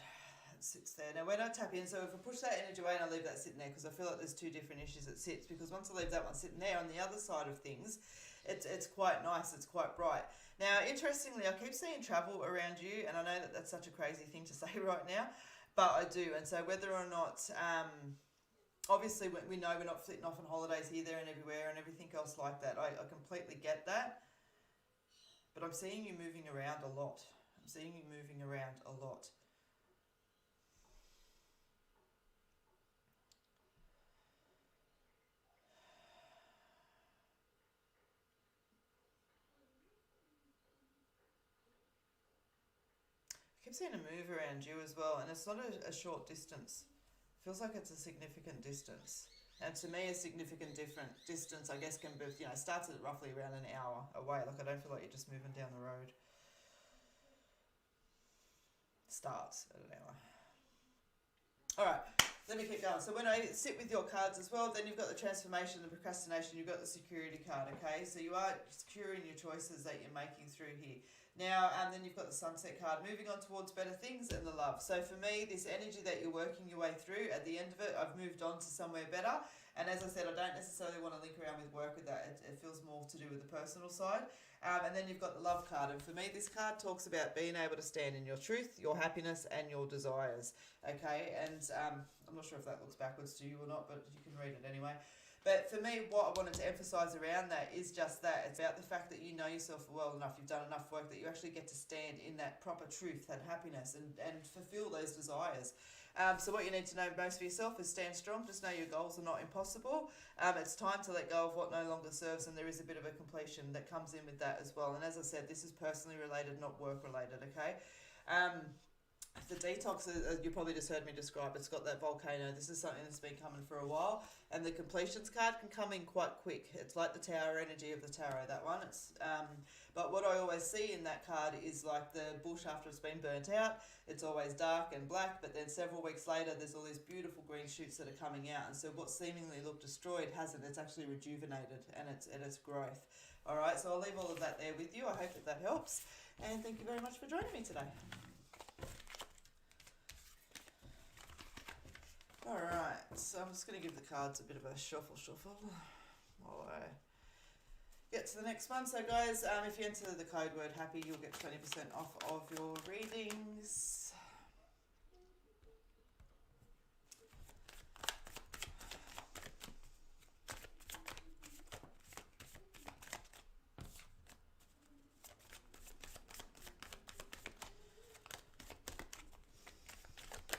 It sits there. Now when I tap in, so if I push that energy away and I leave that sitting there, because I feel like there's two different issues it sits, because once I leave that one sitting there, on the other side of things, it's quite nice, it's quite bright. Now, interestingly, I keep seeing travel around you, and I know that that's such a crazy thing to say right now, but I do. And so whether or not, obviously we know we're not flitting off on holidays here, there and everywhere and everything else like that. I completely get that. But I'm seeing you moving around a lot. I'm seeing you moving around a lot. I keep seeing a move around you as well, and it's not a short distance. It feels like it's a significant distance. And to me, a significant different distance, I guess, can be, starts at roughly around an hour away. Like, I don't feel like you're just moving down the road. Starts at an hour. All right, let me keep going. So when I sit with your cards as well, then you've got the transformation, the procrastination, you've got the security card, okay? So you are secure in your choices that you're making through here. Now, and then you've got the sunset card, moving on towards better things and the love. So for me, this energy that you're working your way through, at the end of it, I've moved on to somewhere better. And as I said, I don't necessarily want to link around with work with that. It feels more to do with the personal side. And then you've got the love card. And for me, this card talks about being able to stand in your truth, your happiness, and your desires. Okay, and I'm not sure if that looks backwards to you or not, but you can read it anyway. But for me, what I wanted to emphasise around that is just that. It's about the fact that you know yourself well enough, you've done enough work that you actually get to stand in that proper truth, that happiness, and fulfil those desires. So what you need to know most for yourself is stand strong. Just know your goals are not impossible. It's time to let go of what no longer serves, and there is a bit of a completion that comes in with that as well. And as I said, this is personally related, not work related, okay? The detox, you probably just heard me describe, it's got that volcano. This is something that's been coming for a while, and the completions card can come in quite quick. It's like the tower energy of the tarot, that one. But what I always see in that card is like the bush after it's been burnt out. It's always dark and black, but then several weeks later, there's all these beautiful green shoots that are coming out. And so what seemingly looked destroyed hasn't. It's actually rejuvenated, and it's growth. All right, so I'll leave all of that there with you. I hope that helps, and thank you very much for joining me today. Alright, so I'm just going to give the cards a bit of a shuffle while I get to the next one. So guys, if you enter the code word happy, you'll get 20% off of your readings.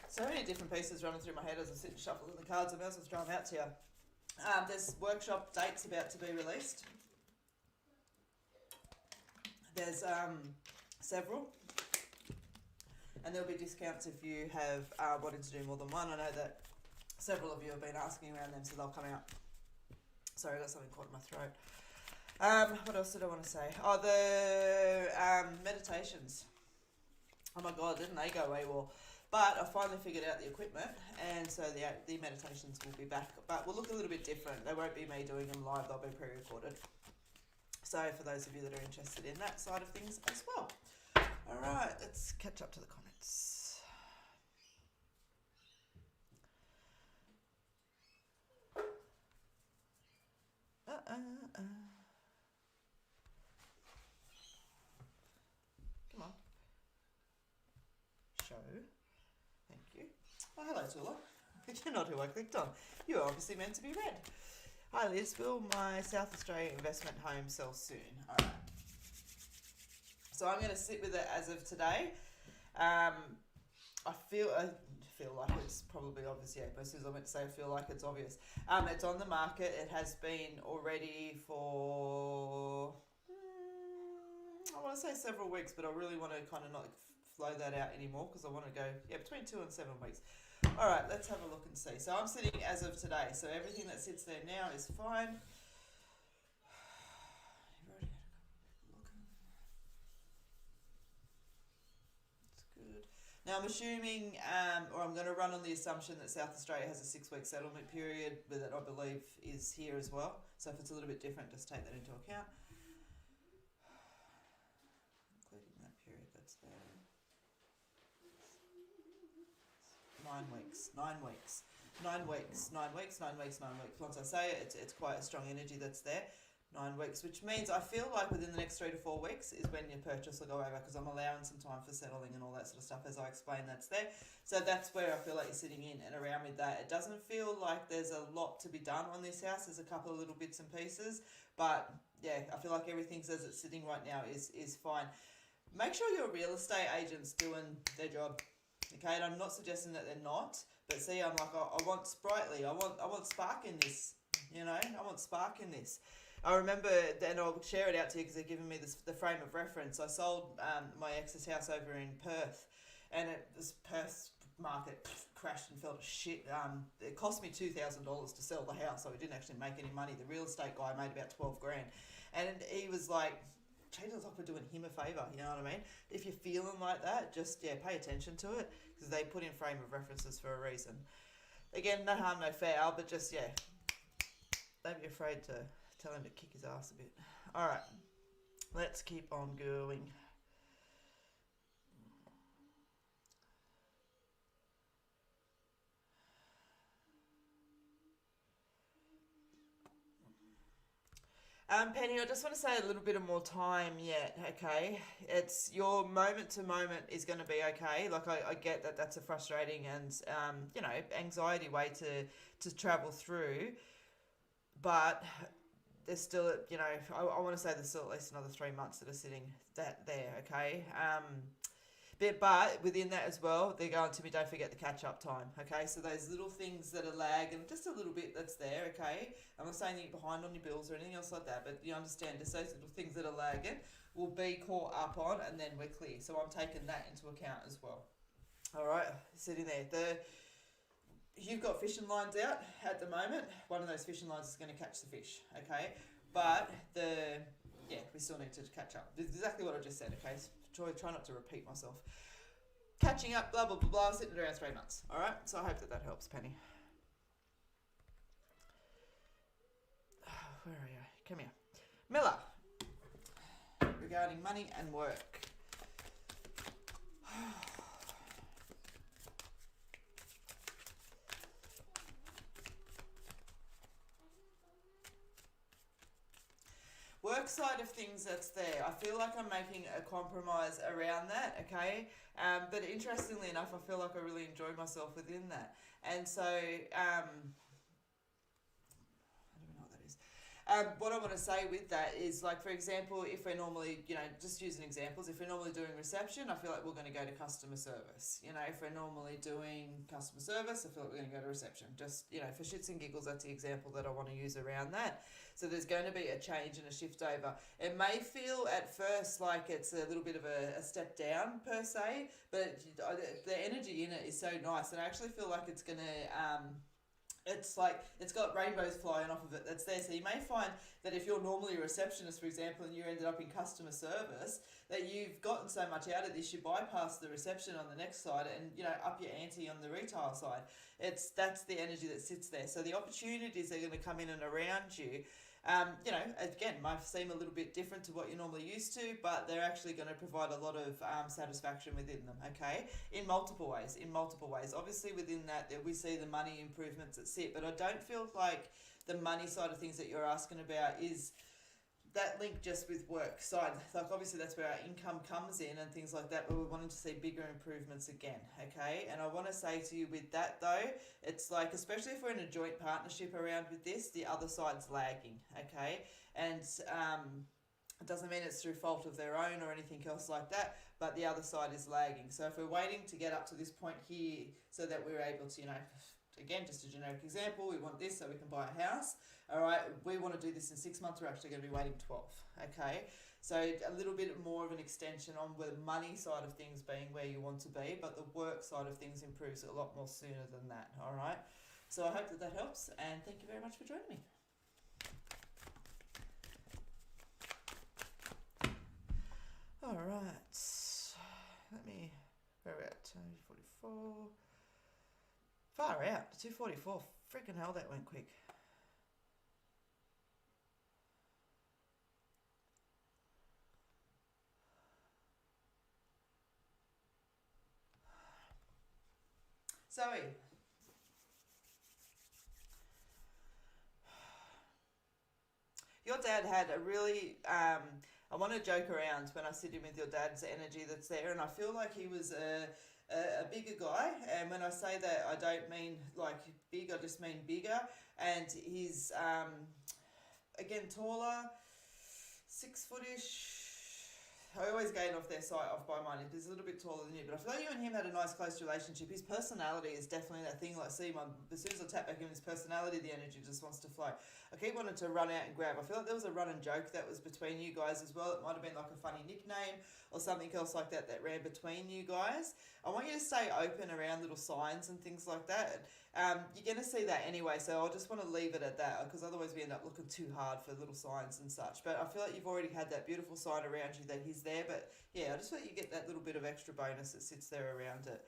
So many different pieces running through my head as I sit and shuffle the cards. I may as well throw them out to you. There's workshop dates about to be released. There's several. And there'll be discounts if you have wanted to do more than one. I know that several of you have been asking around them, so they'll come out. Sorry, I got something caught in my throat. What else did I want to say? Oh, the meditations. Oh my God, didn't they go AWOL? But I finally figured out the equipment, and so the meditations will be back, but will look a little bit different. They won't be me doing them live, they'll be pre-recorded. So for those of you that are interested in that side of things as well. All right, let's catch up to the comments. Come on. Show. Thank you. Oh, hello, Tula. You're not who I clicked on. You're obviously meant to be red. Hi, Liz. Will my South Australia investment home sell soon? All right. So I'm going to sit with it as of today. I feel like it's probably obvious. Yeah, but as soon as I went to say I feel like it's obvious. It's on the market. It has been already for, I want to say several weeks, but I really want to kind of not flow that out anymore because I want to go, between 2 and 7 weeks. All right, let's have a look and see. So I'm sitting as of today. So everything that sits there now is fine. You've already had a look. It's good. Now I'm assuming, or I'm going to run on the assumption that South Australia has a 6-week settlement period, but that I believe is here as well. So if it's a little bit different, just take that into account. Including that period that's there. 9 weeks, 9 weeks, 9 weeks, 9 weeks, 9 weeks, 9 weeks. Once I say it, it's quite a strong energy that's there. 9 weeks, which means I feel like within the next 3 to 4 weeks is when your purchase will go over because I'm allowing some time for settling and all that sort of stuff as I explain that's there. So that's where I feel like you're sitting in and around with that. It doesn't feel like there's a lot to be done on this house. There's a couple of little bits and pieces, but yeah, I feel like everything as it's sitting right now is fine. Make sure your real estate agent's doing their job. Okay, and I'm not suggesting that they're not, but see, I'm like, I want sprightly, I want spark in this, I want spark in this. I remember, and I'll share it out to you because they're giving me the frame of reference. I sold my ex's house over in Perth, and this Perth market crashed and fell to shit. It cost me $2,000 to sell the house, so we didn't actually make any money. The real estate guy made about 12 grand, and he was like, it's like we're doing him a favour, you know what I mean? If you're feeling like that, just, pay attention to it, because they put in frame of references for a reason. Again, no harm, no foul, but just, yeah, don't be afraid to tell him to kick his ass a bit. All right, let's keep on going. Penny, I just want to say a little bit of more time yet, okay? It's your moment to moment is going to be okay. Like, I get that that's a frustrating and, anxiety way to travel through. But there's still, I want to say there's still at least another 3 months that are sitting there, okay? But within that as well, they're going to be, don't forget the catch-up time, okay? So those little things that are lagging, just a little bit that's there, okay? I'm not saying that you're behind on your bills or anything else like that, but you understand just those little things that are lagging will be caught up on, and then we're clear. So I'm taking that into account as well. All right, sitting there. You've got fishing lines out at the moment. One of those fishing lines is going to catch the fish, okay? But we still need to catch up. This is exactly what I just said, okay? So try not to repeat myself. Catching up, blah, blah, blah, blah, sitting around 3 months, all right? So I hope that helps, Penny. Where are you? Come here. Miller, regarding money and work. Work side of things that's there. I feel like I'm making a compromise around that, okay? But interestingly enough, I feel like I really enjoy myself within that. And so, I don't know what that is. What I want to say with that is, like, for example, if we're normally, just using examples, if we're normally doing reception, I feel like we're going to go to customer service. If we're normally doing customer service, I feel like we're going to go to reception. Just, for shits and giggles, that's the example that I want to use around that. So there's going to be a change and a shift over. It may feel at first like it's a little bit of a step down per se, but the energy in it is so nice. And I actually feel like it's going to... it's like it's got rainbows flying off of it that's there. So you may find that if you're normally a receptionist, for example, and you ended up in customer service, that you've gotten so much out of this, you bypass the reception on the next side and, up your ante on the retail side. That's the energy that sits there. So the opportunities are going to come in and around you. Again, might seem a little bit different to what you're normally used to, but they're actually going to provide a lot of satisfaction within them, okay? In multiple ways. Obviously, within that we see the money improvements that sit, but I don't feel like the money side of things that you're asking about is that link just with work side. Like, obviously, that's where our income comes in and things like that, but we're wanting to see bigger improvements again, okay? And I want to say to you with that, though, it's like, especially if we're in a joint partnership around with this, the other side's lagging, okay? And it doesn't mean it's through fault of their own or anything else like that, but the other side is lagging. So if we're waiting to get up to this point here so that we're able to, again, just a generic example, we want this so we can buy a house. All right, we want to do this in 6 months. We're actually going to be waiting 12. Okay, so a little bit more of an extension on the money side of things being where you want to be, but the work side of things improves a lot more sooner than that. All right, so I hope that helps, and thank you very much for joining me. All right, where are we at? 244. Far out, 244. Freaking hell, that went quick. Zoe. Your dad had a really, I want to joke around when I sit in with your dad's energy that's there, and I feel like he was a bigger guy, and when I say that, I don't mean like big, I just mean bigger, and he's, again, taller, 6 footish. I always gain off their sight off by mine. He's a little bit taller than you, but I feel like you and him had a nice close relationship. His personality is definitely that thing. Like, see, as soon as I tap back in his personality, the energy just wants to flow. I keep wanting to run out and grab. I feel like there was a run and joke that was between you guys as well. It might have been like a funny nickname or something else like that that ran between you guys. I want you to stay open around little signs and things like that. You're going to see that anyway, so I'll just want to leave it at that, because otherwise we end up looking too hard for little signs and such. But I feel like you've already had that beautiful sign around you that he's there, but yeah, I just feel like you get that little bit of extra bonus that sits there around it.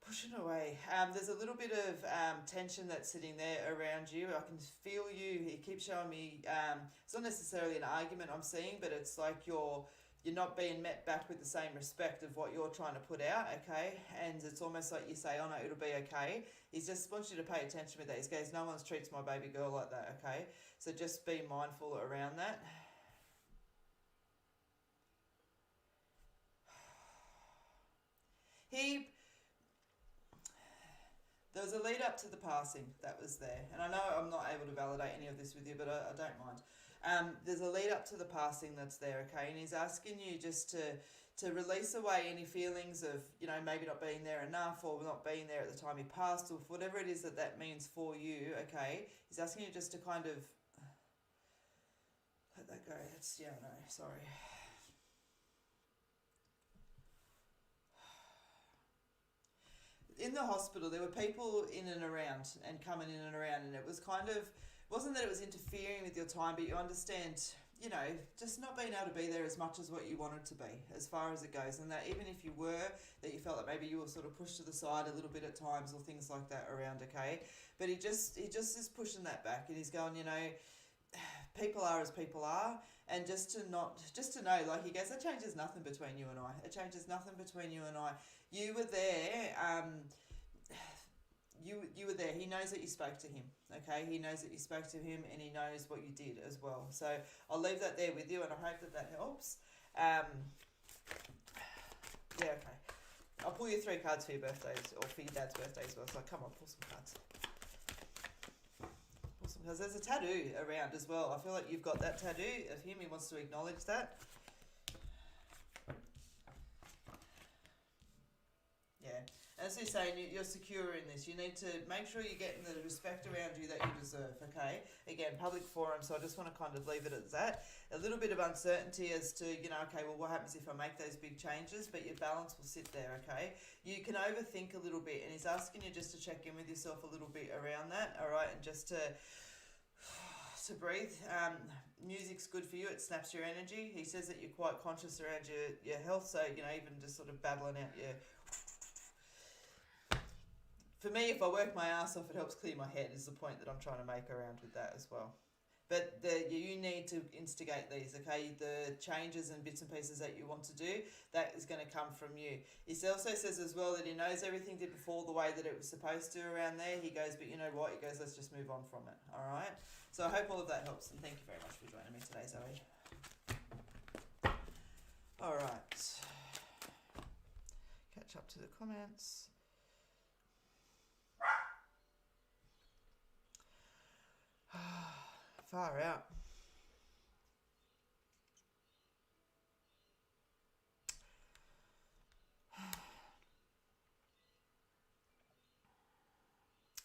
Pushing away. There's a little bit of tension that's sitting there around you. I can feel you. He keeps showing me. It's not necessarily an argument I'm seeing, but it's like you're not being met back with the same respect of what you're trying to put out. Okay, and it's almost like you say, "Oh no, it'll be okay." He just wants you to pay attention with that. He goes, "No one's treats my baby girl like that." Okay, so just be mindful around that. There was a lead up to the passing that was there, and I know I'm not able to validate any of this with you, but I don't mind. There's a lead up to the passing that's there, okay, and he's asking you just to release away any feelings of, maybe not being there enough or not being there at the time he passed, or whatever it is that means for you, okay. He's asking you just to kind of let that go. Sorry. In the hospital, there were people in and around and coming in and around, and it was kind of, wasn't that it was interfering with your time, but you understand, just not being able to be there as much as what you wanted to be, as far as it goes, and that even if you were, that you felt that maybe you were sort of pushed to the side a little bit at times or things like that around, okay? But he just is pushing that back, and he's going, people are as people are, and just to know, like he goes, that changes nothing between you and I. It changes nothing between you and I. You were there. You were there. He knows that you spoke to him. Okay, he knows that you spoke to him, and he knows what you did as well. So I'll leave that there with you, and I hope that helps. Yeah. Okay. I'll pull you 3 cards for your birthdays, or for your dad's birthday as well. So come on, pull some cards. Because there's a tattoo around as well. I feel like you've got that tattoo of him. He wants to acknowledge that. Yeah. As he's saying, you're secure in this. You need to make sure you're getting the respect around you that you deserve, okay? Again, public forum, so I just want to kind of leave it at that. A little bit of uncertainty as to, okay, well, what happens if I make those big changes? But your balance will sit there, okay? You can overthink a little bit, and he's asking you just to check in with yourself a little bit around that, all right? And just to breathe. Music's good for you. It snaps your energy. He says that you're quite conscious around your health, so, even just sort of battling out your... For me, if I work my ass off, it helps clear my head, is the point that I'm trying to make around with that as well. But you need to instigate these, okay? The changes and bits and pieces that you want to do, that is going to come from you. He also says as well that he knows everything didn't fall the way that it was supposed to around there. He goes, but you know what? He goes, let's just move on from it, all right? So I hope all of that helps, and thank you very much for joining me today, Zoe. All right. Catch up to the comments. Far out.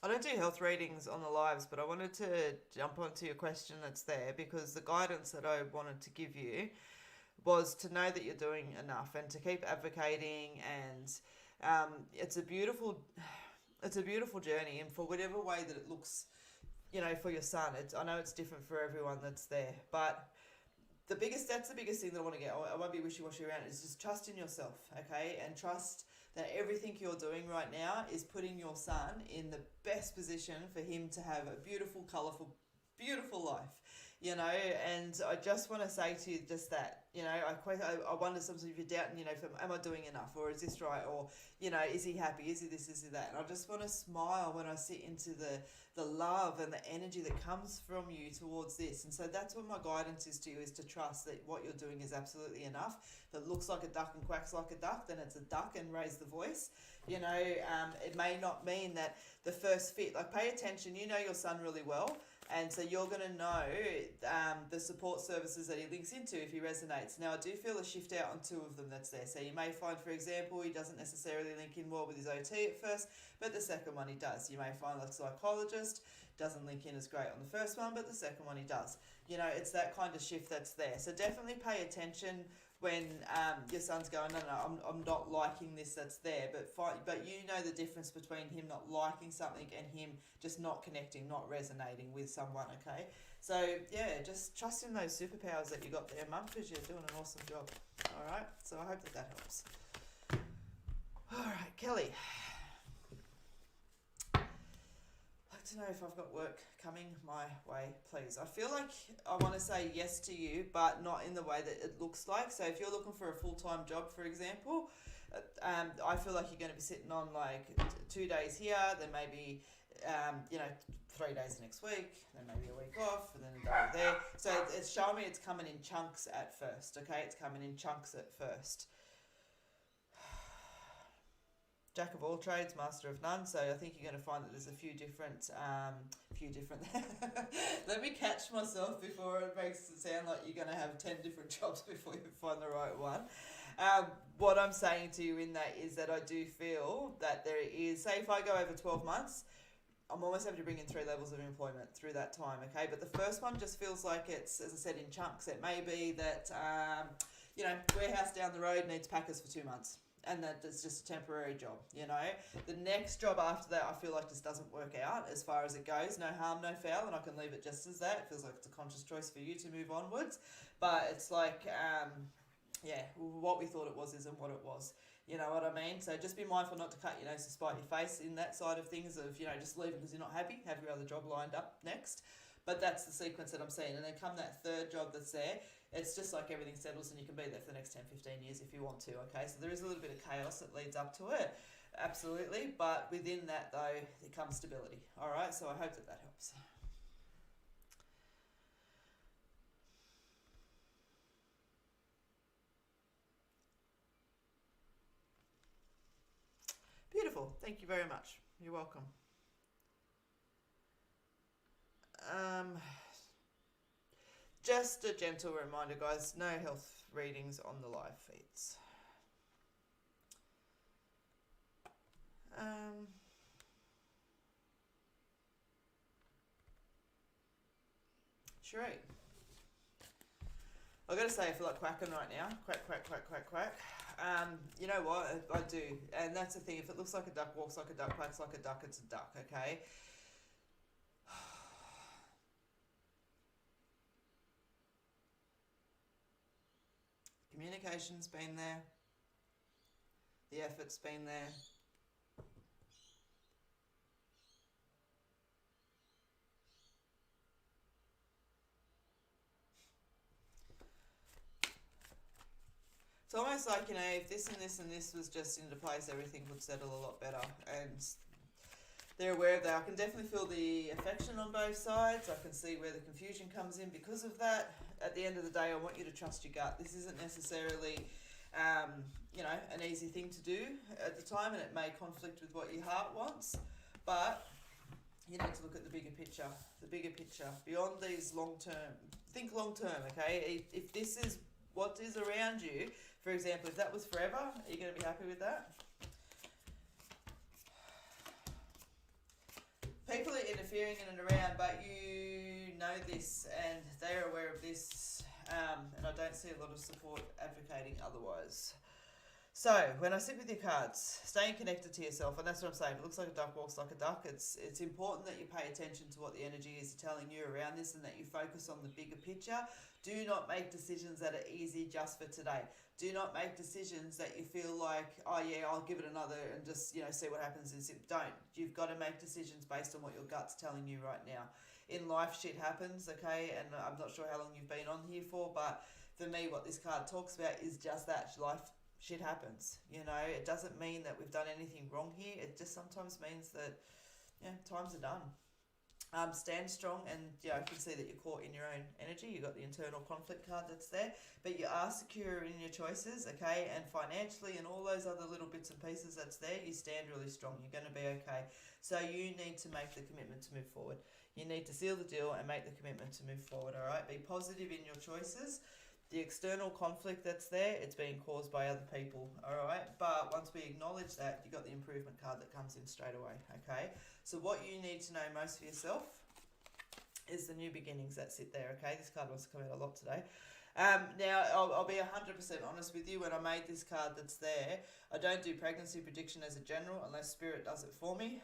I don't do health readings on the lives, but I wanted to jump onto your question that's there, because the guidance that I wanted to give you was to know that you're doing enough and to keep advocating, and it's a beautiful journey, and for whatever way that it looks, for your son, I know it's different for everyone that's there, but that's the biggest thing that I want to get. I won't be wishy-washy around it. Is just trust in yourself, okay? And trust that everything you're doing right now is putting your son in the best position for him to have a beautiful, colourful, beautiful life, and I just want to say to you just that, I wonder sometimes if you're doubting, am I doing enough, or is this right, or, is he happy, is he this, is he that, and I just want to smile when I sit into the love and the energy that comes from you towards this. And so that's what my guidance is to you, is to trust that what you're doing is absolutely enough. If it looks like a duck and quacks like a duck, then it's a duck, and raise the voice. It may not mean that the first fit, like, pay attention, your son really well. And so you're going to know the support services that he links into if he resonates. Now, I do feel a shift out on 2 of them that's there. So you may find, for example, he doesn't necessarily link in well with his OT at first, but the second one he does. You may find the psychologist doesn't link in as great on the first one, but the second one he does. It's that kind of shift that's there. So definitely pay attention when your son's going, no, I'm not liking this that's there, but you know the difference between him not liking something and him just not connecting, not resonating with someone, okay? So, yeah, just trust in those superpowers that you got there, Mum, because you're doing an awesome job, all right? So I hope that helps. All right, Kelly. to know if I've got work coming my way, please. I feel like I want to say yes to you, but not in the way that it looks like. So if you're looking for a full-time job, for example, I feel like you're going to be sitting on like 2 days here, then maybe, 3 days next week, then maybe a week off, and then a day there. So it's showing me it's coming in chunks at first, okay? It's coming in chunks at first. Jack of all trades, master of none. So I think you're going to find that there's a few different. Let me catch myself before it makes it sound like you're going to have 10 different jobs before you find the right one. What I'm saying to you in that is that I do feel that there is, say if I go over 12 months, I'm almost having to bring in 3 levels of employment through that time, okay? But the first one just feels like it's, as I said, in chunks. It may be that, warehouse down the road needs packers for 2 months. And that it's just a temporary job, The next job after that, I feel like just doesn't work out as far as it goes. No harm, no foul, and I can leave it just as that. It feels like it's a conscious choice for you to move onwards. But it's like, what we thought it was isn't what it was. You know what I mean? So just be mindful not to cut your nose to spite your face in that side of things of, just leaving because you're not happy. Have your other job lined up next. But that's the sequence that I'm seeing. And then come that third job that's there, it's just like everything settles and you can be there for the next 10, 15 years if you want to, okay? So there is a little bit of chaos that leads up to it, absolutely. But within that, though, there comes stability, all right? So I hope that that helps. Beautiful. Thank you very much. You're welcome. Just a gentle reminder, guys, no health readings on the live feeds. Sheree. I've got to say, I feel like quacking right now. Quack, quack, quack, quack, quack. You know what? I do. And that's the thing. If it looks like a duck, walks like a duck, quacks like a duck, it's a duck, okay? Communication's been there. The effort's been there. It's almost like, if this and this and this was just into place, everything would settle a lot better. And they're aware of that. I can definitely feel the affection on both sides. I can see where the confusion comes in because of that. At the end of the day, I want you to trust your gut. This isn't necessarily, an easy thing to do at the time, and it may conflict with what your heart wants. But you need to look at the bigger picture. The bigger picture. Beyond these long-term. Think long-term, okay? If this is what is around you, for example, if that was forever, are you going to be happy with that? People are interfering in and around, but you know this and they're aware of this, and I don't see a lot of support advocating otherwise. So, when I sit with your cards, staying connected to yourself, and that's what I'm saying, it looks like a duck walks like a duck. It's important that you pay attention to what the energy is telling you around this and that you focus on the bigger picture. Do not make decisions that are easy just for today. Do not make decisions that you feel like, oh yeah, I'll give it another and just, see what happens. Don't. You've got to make decisions based on what your gut's telling you right now. In life, shit happens, okay? And I'm not sure how long you've been on here for, but for me, what this card talks about is just that. Life, shit happens. It doesn't mean that we've done anything wrong here. It just sometimes means that, times are done. Stand strong, and I can see that you're caught in your own energy. You've got the internal conflict card that's there, but you are secure in your choices, okay? And financially and all those other little bits and pieces that's there, you stand really strong. You're going to be okay. So you need to make the commitment to move forward. You need to seal the deal and make the commitment to move forward, all right? Be positive in your choices. The external conflict that's there, it's being caused by other people, all right? But once we acknowledge that, you've got the improvement card that comes in straight away, okay? So what you need to know most for yourself is the new beginnings that sit there, okay? This card wants to come out a lot today. Now, I'll be 100% honest with you. When I made this card that's there, I don't do pregnancy prediction as a general unless Spirit does it for me.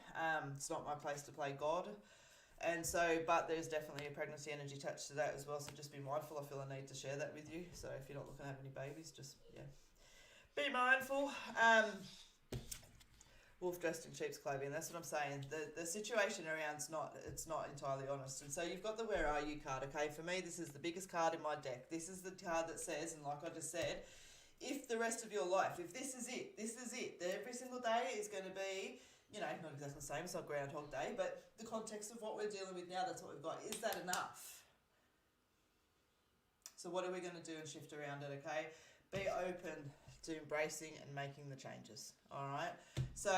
It's not my place to play God. And so, but there's definitely a pregnancy energy attached to that as well. So just be mindful. I feel I need to share that with you. So if you're not looking to have any babies, just, be mindful. wolf dressed in sheep's clothing. That's what I'm saying. The situation around's not entirely honest. And so you've got the where are you card, okay? For me, this is the biggest card in my deck. This is the card that says, and like I just said, if the rest of your life, if this is it, every single day is going to be, you know, not exactly the same, it's not Groundhog Day, but the context of what we're dealing with now, that's what we've got. Is that enough? So what are we going to do and shift around it, okay? Be open to embracing and making the changes, all right? So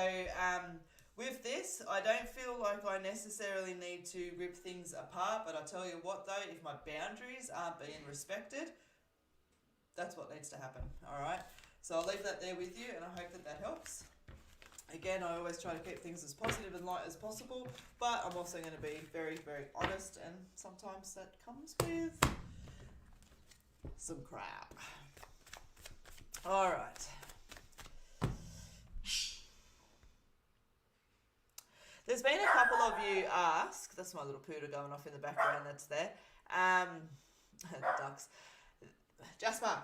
with this, I don't feel like I necessarily need to rip things apart, but I tell you what though, if my boundaries aren't being respected, that's what needs to happen, all right? So I'll leave that there with you, and I hope that that helps. Again, I always try to keep things as positive and light as possible, but I'm also going to be very, very honest, and sometimes that comes with some crap. All right. There's been a couple of you ask, that's my little poodle going off in the background, that's there. Ducks. Jasper.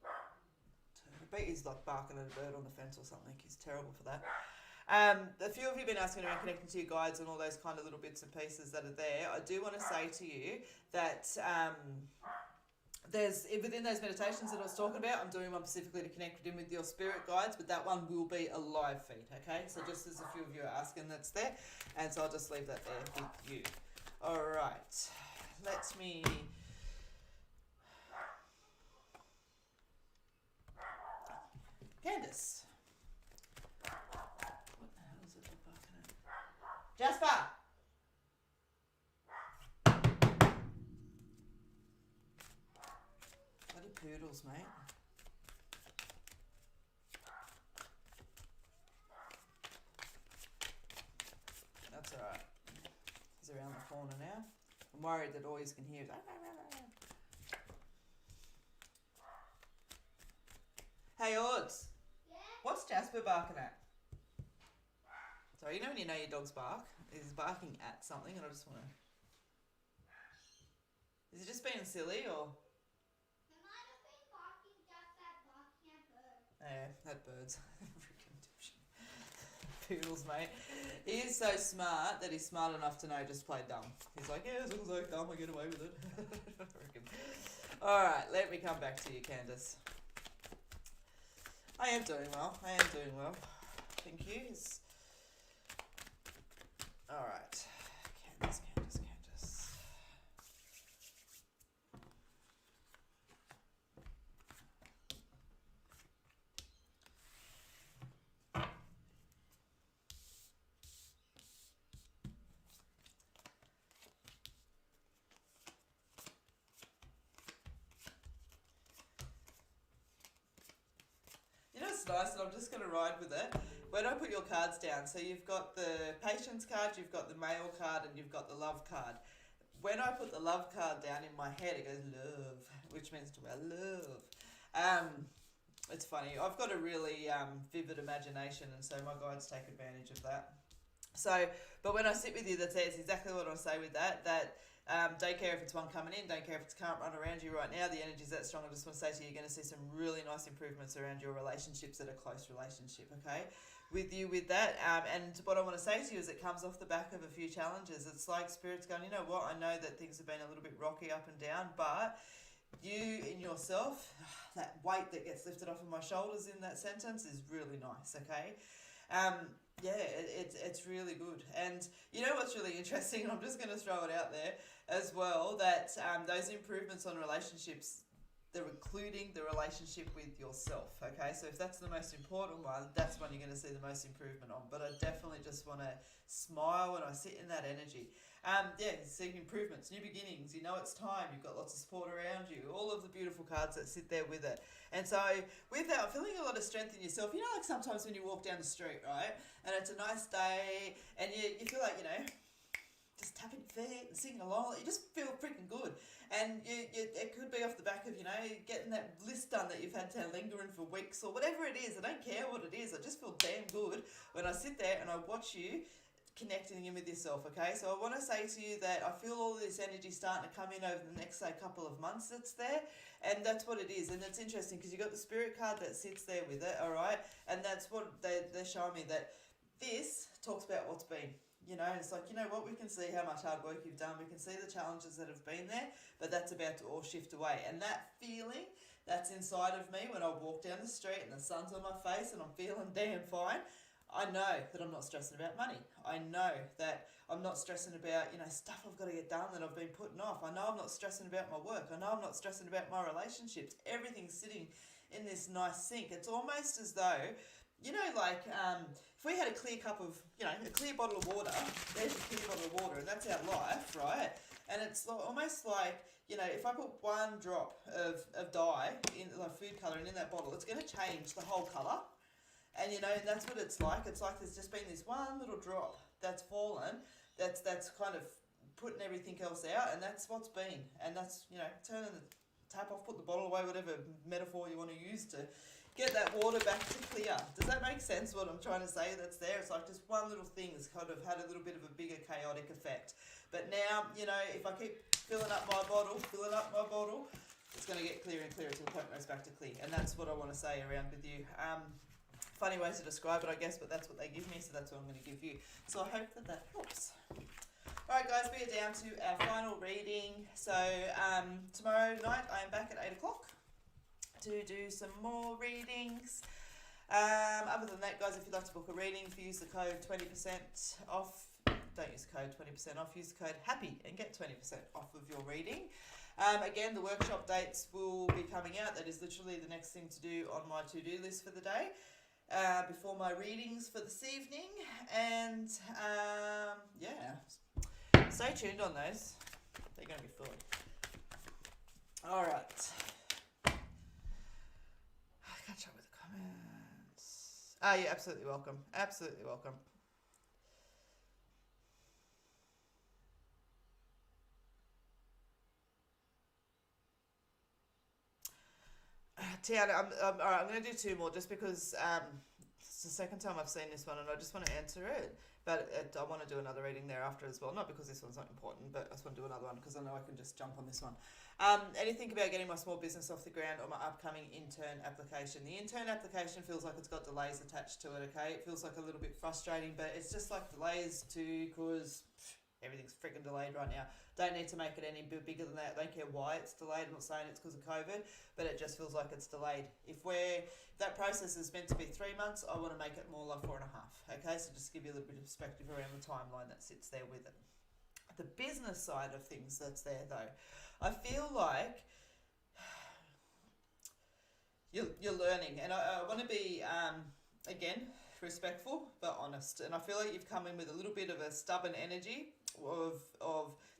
I bet he's like barking at a bird on the fence or something. He's terrible for that. A few of you have been asking around connecting to your guides and all those kind of little bits and pieces that are there. I do want to say to you that there's within those meditations that I was talking about, I'm doing one specifically to connect in with your spirit guides, but that one will be a live feed, okay? So just as a few of you are asking, that's there. And so I'll just leave that there with you. All right. Let me... Candace. What the hell is it barking at? Jasper! Bloody poodles, mate. That's alright. He's around the corner now. I'm worried that all you can hear is... Hey, Odds. Yeah? What's Jasper barking at? Sorry, you know when you know your dog's bark? He's barking at something and I just want to... Is he just being silly or... He might have been barking just at barking at birds. Yeah, at birds. Freaking dipshit. Poodles, mate. He is so smart that he's smart enough to know just play dumb. He's like, yeah, as long as I come, I get away with it. Alright, let me come back to you, Candace. I am doing well. Thank you. Alright. Candace. It's nice, and I'm just going to ride with it. When I put your cards down, so you've got the patience card, you've got the male card, and you've got the love card. When I put the love card down in my head, it goes love, which means to wear love. It's funny. I've got a really vivid imagination, and so my guides take advantage of that. So, but when I sit with you, that's exactly what I say with that. Don't care if it's one coming in, don't care if it's can't run around you right now, the energy's that strong. I just want to say to you, you're going to see some really nice improvements around your relationships that are close relationship, okay? With you with that. And what I want to say to you is it comes off the back of a few challenges. It's like Spirit's going, you know what, I know that things have been a little bit rocky up and down, but you in yourself, that weight that gets lifted off of my shoulders in that sentence is really nice, okay? It's really good. And you know what's really interesting, and I'm just going to throw it out there as well, that those improvements on relationships, they're including the relationship with yourself, okay? So if that's the most important one, that's when you're going to see the most improvement on. But I definitely just want to smile when I sit in that energy. See improvements, new beginnings, you know it's time, you've got lots of support around you, all of the beautiful cards that sit there with it. And so with that, I'm feeling a lot of strength in yourself. You know, like sometimes when you walk down the street, right, and it's a nice day, and you feel like, you know, just tapping your feet and singing along, you just feel freaking good. And it could be off the back of, you know, getting that list done that you've had to lingering for weeks or whatever it is. I don't care what it is. I just feel damn good when I sit there and I watch you connecting in with yourself, okay? So I want to say to you that I feel all of this energy starting to come in over the next, say, couple of months that's there, and that's what it is. And it's interesting because you've got the spirit card that sits there with it, all right? And that's what they're showing me, that this talks about what's been. You know, it's like, you know what, we can see how much hard work you've done, we can see the challenges that have been there, but that's about to all shift away. And that feeling that's inside of me when I walk down the street and the sun's on my face and I'm feeling damn fine, I know that I'm not stressing about money. I know that I'm not stressing about, you know, stuff I've got to get done that I've been putting off. I know I'm not stressing about my work. I know I'm not stressing about my relationships. Everything's sitting in this nice sync. It's almost as though, you know, like if we had a clear cup of, you know, a clear bottle of water, there's a clear bottle of water, and that's our life, right? And it's almost like, you know, if I put one drop of dye, in like food colouring in that bottle, it's going to change the whole colour. And, you know, that's what it's like. It's like there's just been this one little drop that's fallen, that's kind of putting everything else out, and that's what's been. And that's, you know, turning the tap off, put the bottle away, whatever metaphor you want to use to get that water back to clear. Does that make sense, what I'm trying to say that's there? It's like just one little thing has kind of had a little bit of a bigger chaotic effect. But now, you know, if I keep filling up my bottle, it's going to get clearer and clearer until the point goes back to clear. And that's what I want to say around with you. Funny way to describe it, I guess, but that's what they give me, so that's what I'm going to give you. So I hope that helps. Alright guys, we are down to our final reading. So tomorrow night I am back at 8 o'clock to do some more readings. Other than that, guys, if you'd like to book a reading, if you use the code 20% off, don't use the code 20% off, use the code HAPPY and get 20% off of your reading. Again, the workshop dates will be coming out. That is literally the next thing to do on my to-do list for the day. Before my readings for this evening, and yeah, stay tuned on those. They're going to be full. All right, catch up with the comments. You're absolutely welcome. Absolutely welcome. Tiana, all right, I'm going to do two more just because it's the second time I've seen this one and I just want to answer it. But I want to do another reading thereafter as well. Not because this one's not important, but I just want to do another one because I know I can just jump on this one. Anything about getting my small business off the ground or my upcoming intern application? The intern application feels like it's got delays attached to it, okay? It feels like a little bit frustrating, but it's just like delays too because everything's freaking delayed right now. Don't need to make it any bigger than that. Don't care why it's delayed. I'm not saying it's because of COVID, but it just feels like it's delayed. If that process is meant to be 3 months, I want to make it more like 4.5. Okay, so just give you a little bit of perspective around the timeline that sits there with it. The business side of things that's there though, I feel like you're learning, and I want to be again respectful but honest. And I feel like you've come in with a little bit of a stubborn energy of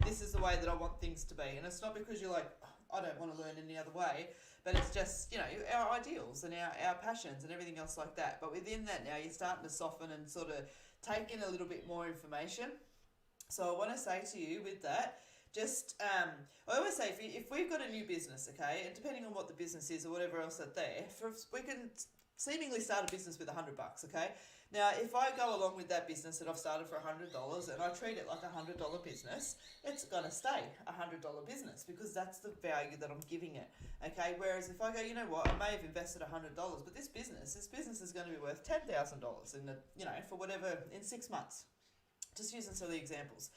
this is the way that I want things to be, and it's not because you're like, oh, I don't want to learn any other way, but it's just, you know, our ideals and our passions and everything else like that. But within that now, you're starting to soften and sort of take in a little bit more information. So I want to say to you with that, just I always say if we've got a new business, okay, and depending on what the business is or whatever else that's there, we can seemingly start a business with $100, okay? Now, if I go along with that business that I've started for $100 and I treat it like a $100 business, it's going to stay a $100 business because that's the value that I'm giving it, okay? Whereas if I go, you know what, I may have invested $100, but this business is going to be worth $10,000 in the, you know, for whatever, in 6 months. Just using silly examples.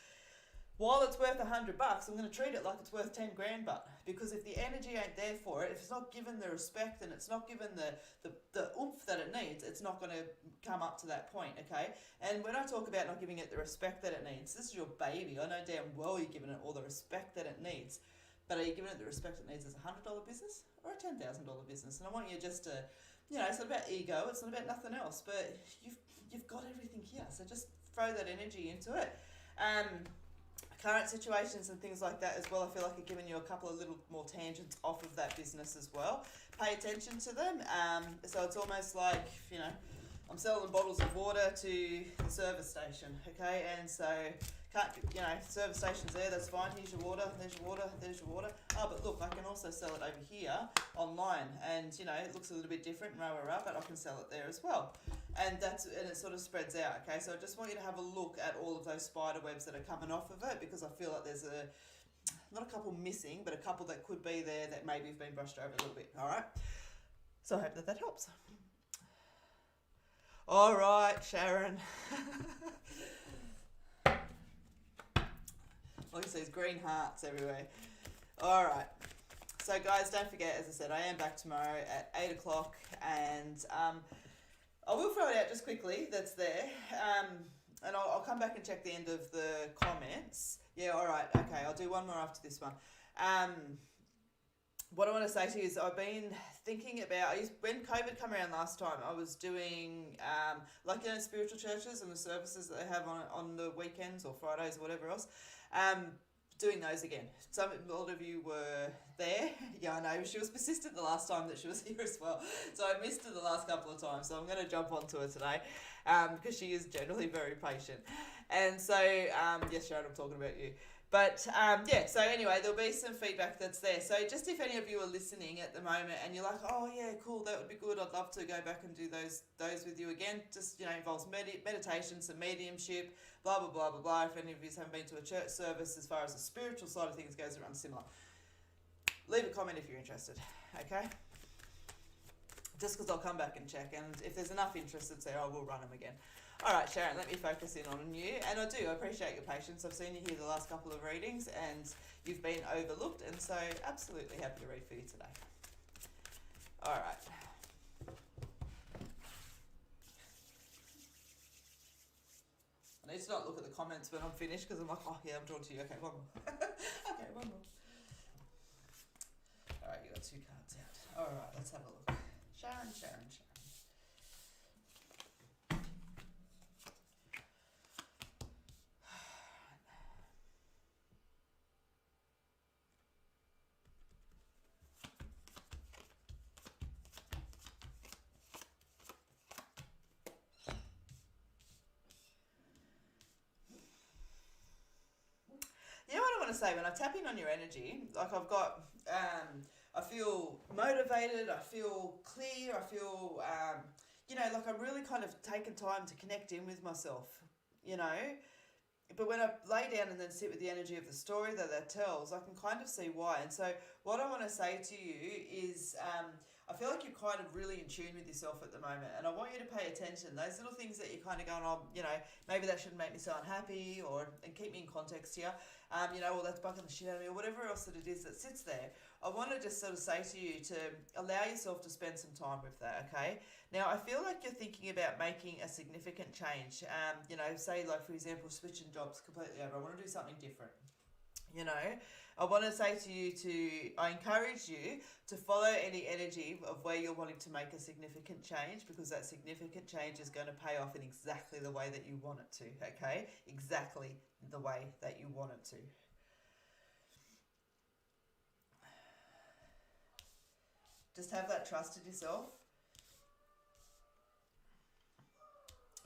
While it's worth $100, I'm going to treat it like it's worth 10 grand, but because if the energy ain't there for it, if it's not given the respect and it's not given the oomph that it needs, it's not going to come up to that point, okay? And when I talk about not giving it the respect that it needs, this is your baby. I know damn well you're giving it all the respect that it needs, but are you giving it the respect it needs as a $100 business or a $10,000 business? And I want you just to, you know, it's not about ego, it's not about nothing else, but you've got everything here, so just throw that energy into it. Current situations and things like that as well, I feel like I've given you a couple of little more tangents off of that business as well. Pay attention to them. So it's almost like, you know, I'm selling bottles of water to the service station, okay? And so, service station's there, that's fine. Here's your water, there's your water, there's your water. Oh, but look, I can also sell it over here online, and it looks a little bit different, but I can sell it there as well. And it sort of spreads out, okay? So I just want you to have a look at all of those spider webs that are coming off of it, because I feel like there's not a couple missing, but a couple that could be there that maybe have been brushed over a little bit, all right? So I hope that helps. All right, Sharon. Look at these green hearts everywhere. All right. So, guys, don't forget, as I said, I am back tomorrow at 8 o'clock, and I will throw it out just quickly that's there, and I'll come back and check the end of the comments. Yeah, all right, okay, I'll do one more after this one. What I want to say to you is I've been thinking about, when COVID came around last time, I was doing spiritual churches and the services that they have on the weekends or Fridays or whatever else, doing those again. A lot of you were there. Yeah, I know, she was persistent the last time that she was here as well, so I missed her the last couple of times, so I'm going to jump onto her today, because she is generally very patient. And so, yes, Sharon, I'm talking about you. But, so anyway, there'll be some feedback that's there. So just if any of you are listening at the moment and you're like, oh, yeah, cool, that would be good. I'd love to go back and do those with you again. Just, involves meditation, some mediumship, blah, blah, blah, blah, blah. If any of you haven't been to a church service, as far as the spiritual side of things goes, around similar. Leave a comment if you're interested, okay? Just because I'll come back and check. And if there's enough interest that's there, I will run them again. All right, Sharon, let me focus in on you. And I appreciate your patience. I've seen you here the last couple of readings and you've been overlooked, and so absolutely happy to read for you today. All right. I need to not look at the comments when I'm finished, because I'm like, oh yeah, I'm drawn to you. Okay, one more. Okay, one more. All right, you got 2 cards out. All right, let's have a look. Sharon. You know what I want to say, when I tap in on your energy, like I've got, I feel motivated, I feel clear, I feel, like I'm really kind of taking time to connect in with myself, But when I lay down and then sit with the energy of the story that tells, I can kind of see why. And so what I want to say to you is, I feel like you're kind of really in tune with yourself at the moment, and I want you to pay attention. Those little things that you're kind of going on, maybe that shouldn't make me so unhappy, and keep me in context here, or that's bugging the shit out of me, or whatever else that it is that sits there. I want to just sort of say to you to allow yourself to spend some time with that, okay? Now, I feel like you're thinking about making a significant change. Say, like, for example, switching jobs completely over. I want to do something different. I want to say to you I encourage you to follow any energy of where you're wanting to make a significant change, because that significant change is going to pay off in exactly the way that you want it to, okay? Exactly the way that you want it to. Just have that trust in yourself.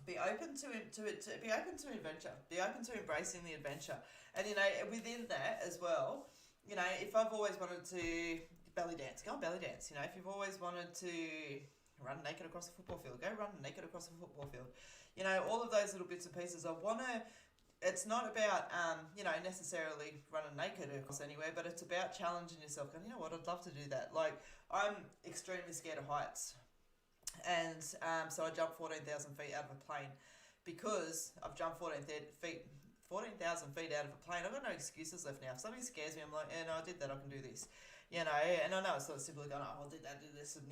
Be open to adventure. Be open to embracing the adventure. And within that as well, if I've always wanted to belly dance, go and belly dance. If you've always wanted to run naked across a football field, go run naked across a football field. All of those little bits and pieces. It's not about necessarily running naked across anywhere, but it's about challenging yourself. And you know what? I'd love to do that. Like, I'm extremely scared of heights. And so I jumped 14,000 feet out of a plane, because I've jumped 14,000 feet out of a plane. I've got no excuses left now. If something scares me, I'm like, no, I did that, I can do this. And I know it's sort of simply going, oh, I did that, did this, and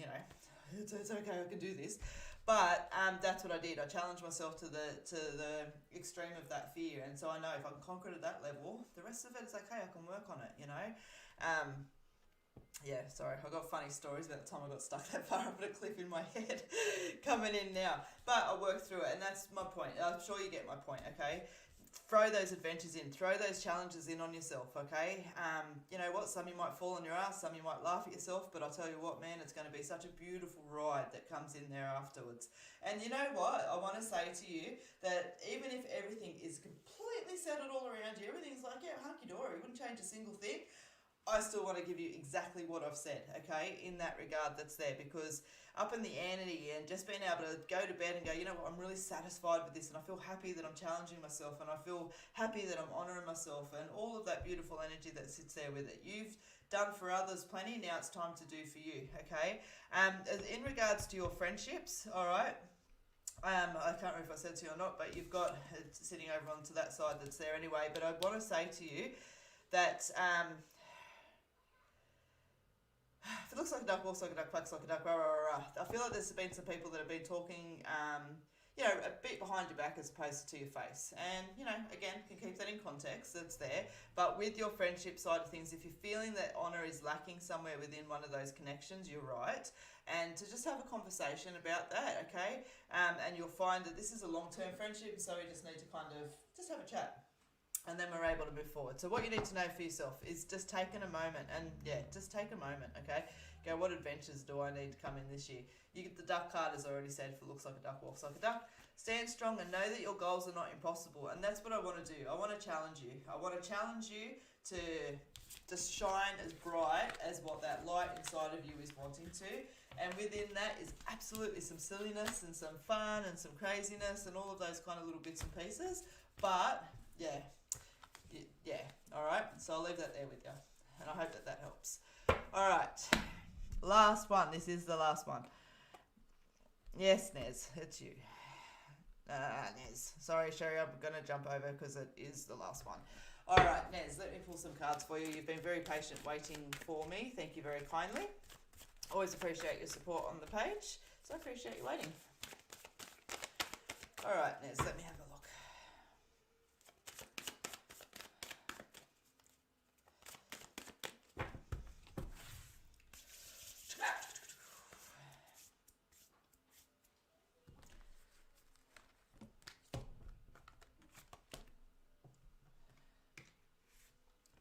it's okay, I can do this. But that's what I did. I challenged myself to the extreme of that fear. And so I know if I can conquer it at that level, the rest of it is okay, I can work on it, Yeah, sorry, I got funny stories about the time I got stuck that far up at a cliff in my head coming in now. But I worked through it, and that's my point. I'm sure you get my point, okay? throw those adventures in, throw those challenges in on yourself, okay? You know what, some you might fall on your ass, some you might laugh at yourself, but I'll tell you what, man, it's going to be such a beautiful ride that comes in there afterwards. And you know what, I want to say to you that even if everything is completely settled all around you, everything's like, yeah, hunky-dory, wouldn't change a single thing, I still want to give you exactly what I've said, okay, in that regard that's there, because up in the ante and just being able to go to bed and go, you know what, I'm really satisfied with this and I feel happy that I'm challenging myself and I feel happy that I'm honouring myself and all of that beautiful energy that sits there with it. You've done for others plenty, now it's time to do for you, okay? In regards to your friendships, all right, I can't remember if I said to you or not, but you've got it sitting over onto that side that's there anyway, but I want to say to you that... if it looks like a duck, walks like a duck, quacks like a duck, rah, rah, rah. I feel like there's been some people that have been talking, you know, a bit behind your back as opposed to your face. And, you know, again, can keep that in context, that's there. But with your friendship side of things, if you're feeling that honour is lacking somewhere within one of those connections, you're right. And to just have a conversation about that, okay? And you'll find that this is a long-term friendship, so we just need to kind of just have a chat. And then we're able to move forward. So what you need to know for yourself is just taking a moment, and yeah, just take a moment, okay? Go, what adventures do I need to come in this year? You get the duck card, as I already said, if it looks like a duck, walks like a duck. Stand strong and know that your goals are not impossible. And that's what I want to do. I want to challenge you. I want to challenge you to just shine as bright as what that light inside of you is wanting to. And within that is absolutely some silliness and some fun and some craziness and all of those kind of little bits and pieces. But, yeah. Yeah, alright, so I'll leave that there with you, and I hope that that helps. Alright, last one, this is the last one. Yes, Nez, it's you. Nez, sorry Sherry, I'm going to jump over because it is the last one. Alright, Nez, let me pull some cards for you. You've been very patient waiting for me, thank you very kindly. Always appreciate your support on the page, so I appreciate you waiting. Alright, Nez, let me have a look.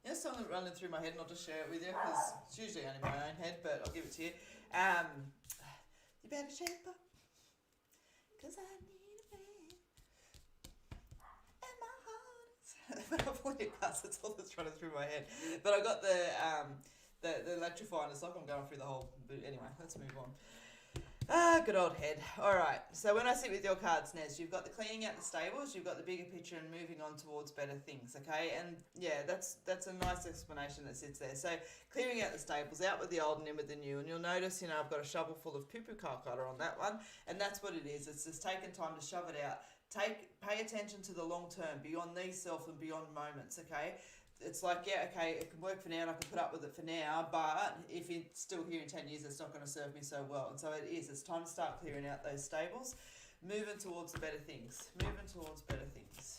There's something running through my head, and I'll just share it with you because it's usually only my own head, but I'll give it to you. You better shape up, because I need a man, and my heart is... I'm pulling it past, that's all that's running through my head. But I got the electrifying, it's like I'm going through the whole... Anyway, let's move on. Good old head. Alright, so when I sit with your cards, Nez, you've got the cleaning out the stables, you've got the bigger picture and moving on towards better things, okay? And yeah, that's a nice explanation that sits there. So clearing out the stables, out with the old and in with the new, and you'll notice, you know, I've got a shovel full of poo-poo calcutta on that one, and that's what it is. It's just taking time to shove it out. Pay attention to the long term, beyond these self and beyond moments, okay? It's like, yeah, okay, it can work for now and I can put up with it for now, but if it's still here in 10 years, it's not going to serve me so well. And so it is. It's time to start clearing out those stables, moving towards the better things. Moving towards better things.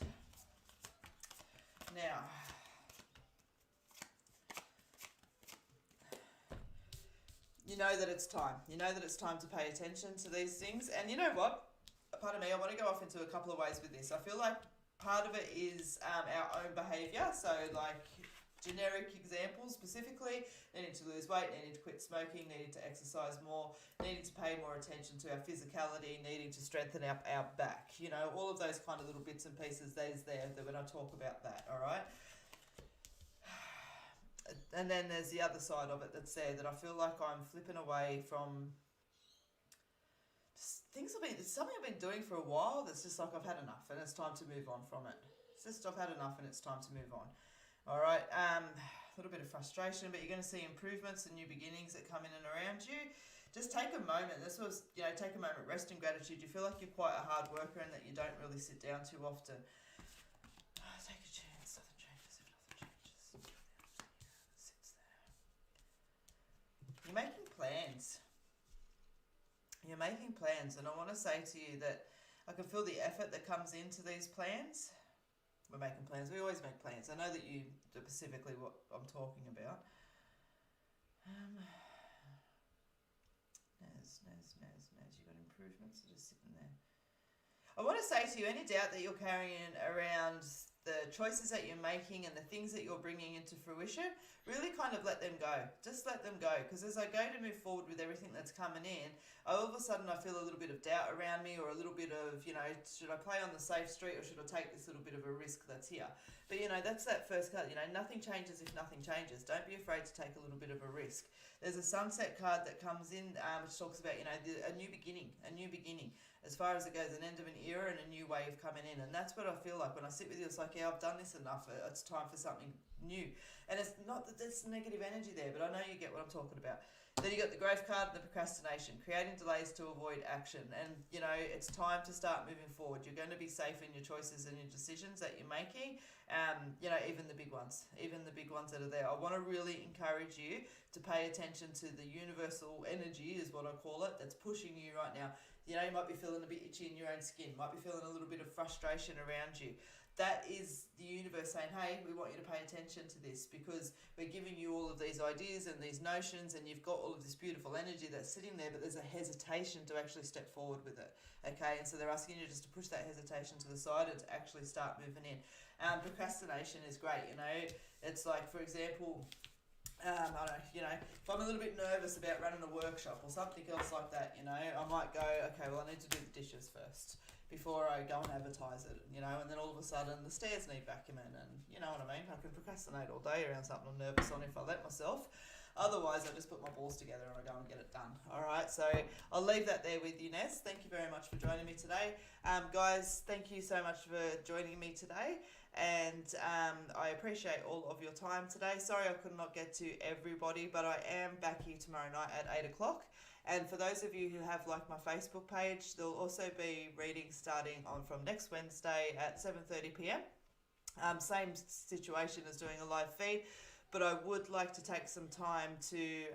Now, you know that it's time. You know that it's time to pay attention to these things. And you know what? Pardon me, I want to go off into a couple of ways with this. I feel like part of it is our own behaviour, so like generic examples specifically, needing to lose weight, needing to quit smoking, needing to exercise more, needing to pay more attention to our physicality, needing to strengthen our back, you know, all of those kind of little bits and pieces that is there that when I talk about that, alright? And then there's the other side of it that's there that I feel like I'm flipping away from... It's something I've been doing for a while that's just like I've had enough and it's time to move on from it. It's just I've had enough and it's time to move on. Alright, a little bit of frustration, but you're going to see improvements and new beginnings that come in and around you. Just take a moment. This was, you know, take a moment, rest in gratitude. You feel like you're quite a hard worker and that you don't really sit down too often. Take a chance, nothing changes if nothing changes. It sits there. You're making plans. You're making plans, and I want to say to you that I can feel the effort that comes into these plans. We're making plans. We always make plans. I know that you do specifically what I'm talking about. Naz. You got improvements that are sitting there. I want to say to you, any doubt that you're carrying around the choices that you're making and the things that you're bringing into fruition, really kind of let them go. Just let them go. Because as I go to move forward with everything that's coming in, all of a sudden I feel a little bit of doubt around me, or a little bit of, should I play on the safe street, or should I take this little bit of a risk that's here? But, that's that first card. Nothing changes if nothing changes. Don't be afraid to take a little bit of a risk. There's a sunset card that comes in, which talks about, a new beginning, as far as it goes, an end of an era and a new wave coming in. And that's what I feel like when I sit with you. It's like, yeah, I've done this enough. It's time for something new. And it's not that there's negative energy there, but I know you get what I'm talking about. Then you got the growth card and the procrastination, creating delays to avoid action. And, it's time to start moving forward. You're going to be safe in your choices and your decisions that you're making. Even the big ones that are there. I want to really encourage you to pay attention to the universal energy, is what I call it, that's pushing you right now. You might be feeling a bit itchy in your own skin, might be feeling a little bit of frustration around you. That is the universe saying, hey, we want you to pay attention to this, because we're giving you all of these ideas and these notions, and you've got all of this beautiful energy that's sitting there, but there's a hesitation to actually step forward with it. Okay, and so they're asking you just to push that hesitation to the side and to actually start moving in. Procrastination is great. It's like, for example, I don't know, if I'm a little bit nervous about running a workshop or something else like that, I might go, okay, well, I need to do the dishes first before I go and advertise it, and then all of a sudden the stairs need vacuuming, and you know what I mean? I can procrastinate all day around something I'm nervous on if I let myself. Otherwise, I just put my balls together and I go and get it done. All right, so I'll leave that there with you, Ness. Thank you very much for joining me today. Guys, thank you so much for joining me today. And I appreciate all of your time today. Sorry I could not get to everybody, but I am back here tomorrow night at 8 o'clock. And for those of you who have my Facebook page, there'll also be readings starting on from next Wednesday at 7:30 p.m. Same situation as doing a live feed, but I would like to take some time to,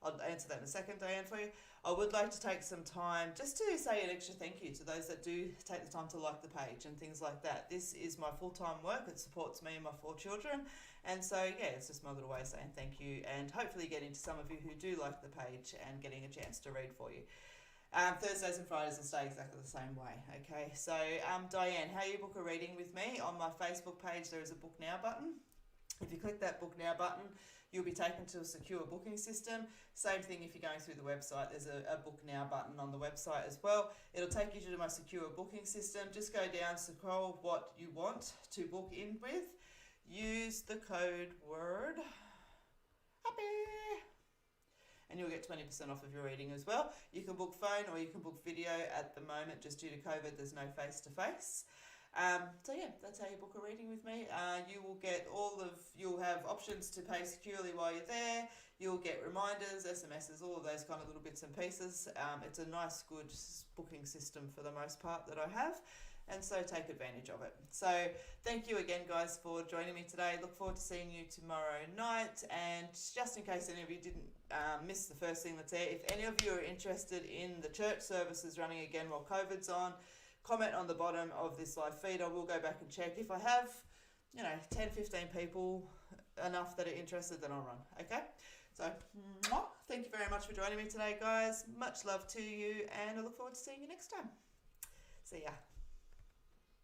I'll answer that in a second, Diane, for you. I would like to take some time just to say an extra thank you to those that do take the time to like the page and things like that. This is my full-time work. It supports me and my 4 children. And so, yeah, it's just my little way of saying thank you, and hopefully getting to some of you who do like the page and getting a chance to read for you. Thursdays and Fridays will stay exactly the same way, okay? So, Diane, how you book a reading with me? On my Facebook page, there is a Book Now button. If you click that Book Now button, you'll be taken to a secure booking system. Same thing if you're going through the website, there's a Book Now button on the website as well. It'll take you to my secure booking system. Just go down, scroll what you want to book in with. Use the code word HAPPY and you'll get 20% off of your reading as well. You can book phone or you can book video. At the moment, just due to COVID, there's no face-to-face. So yeah, that's how you book a reading with me. You will get you'll have options to pay securely while you're there. You'll get reminders, SMSs, all of those kind of little bits and pieces. It's a nice, good booking system for the most part that I have. And so take advantage of it. So thank you again, guys, for joining me today. Look forward to seeing you tomorrow night. And just in case any of you didn't miss the first thing that's there, if any of you are interested in the church services running again while COVID's on, comment on the bottom of this live feed. I will go back and check. If I have, 10, 15 people enough that are interested, then I'll run. Okay? So, thank you very much for joining me today, guys. Much love to you, and I look forward to seeing you next time. See ya.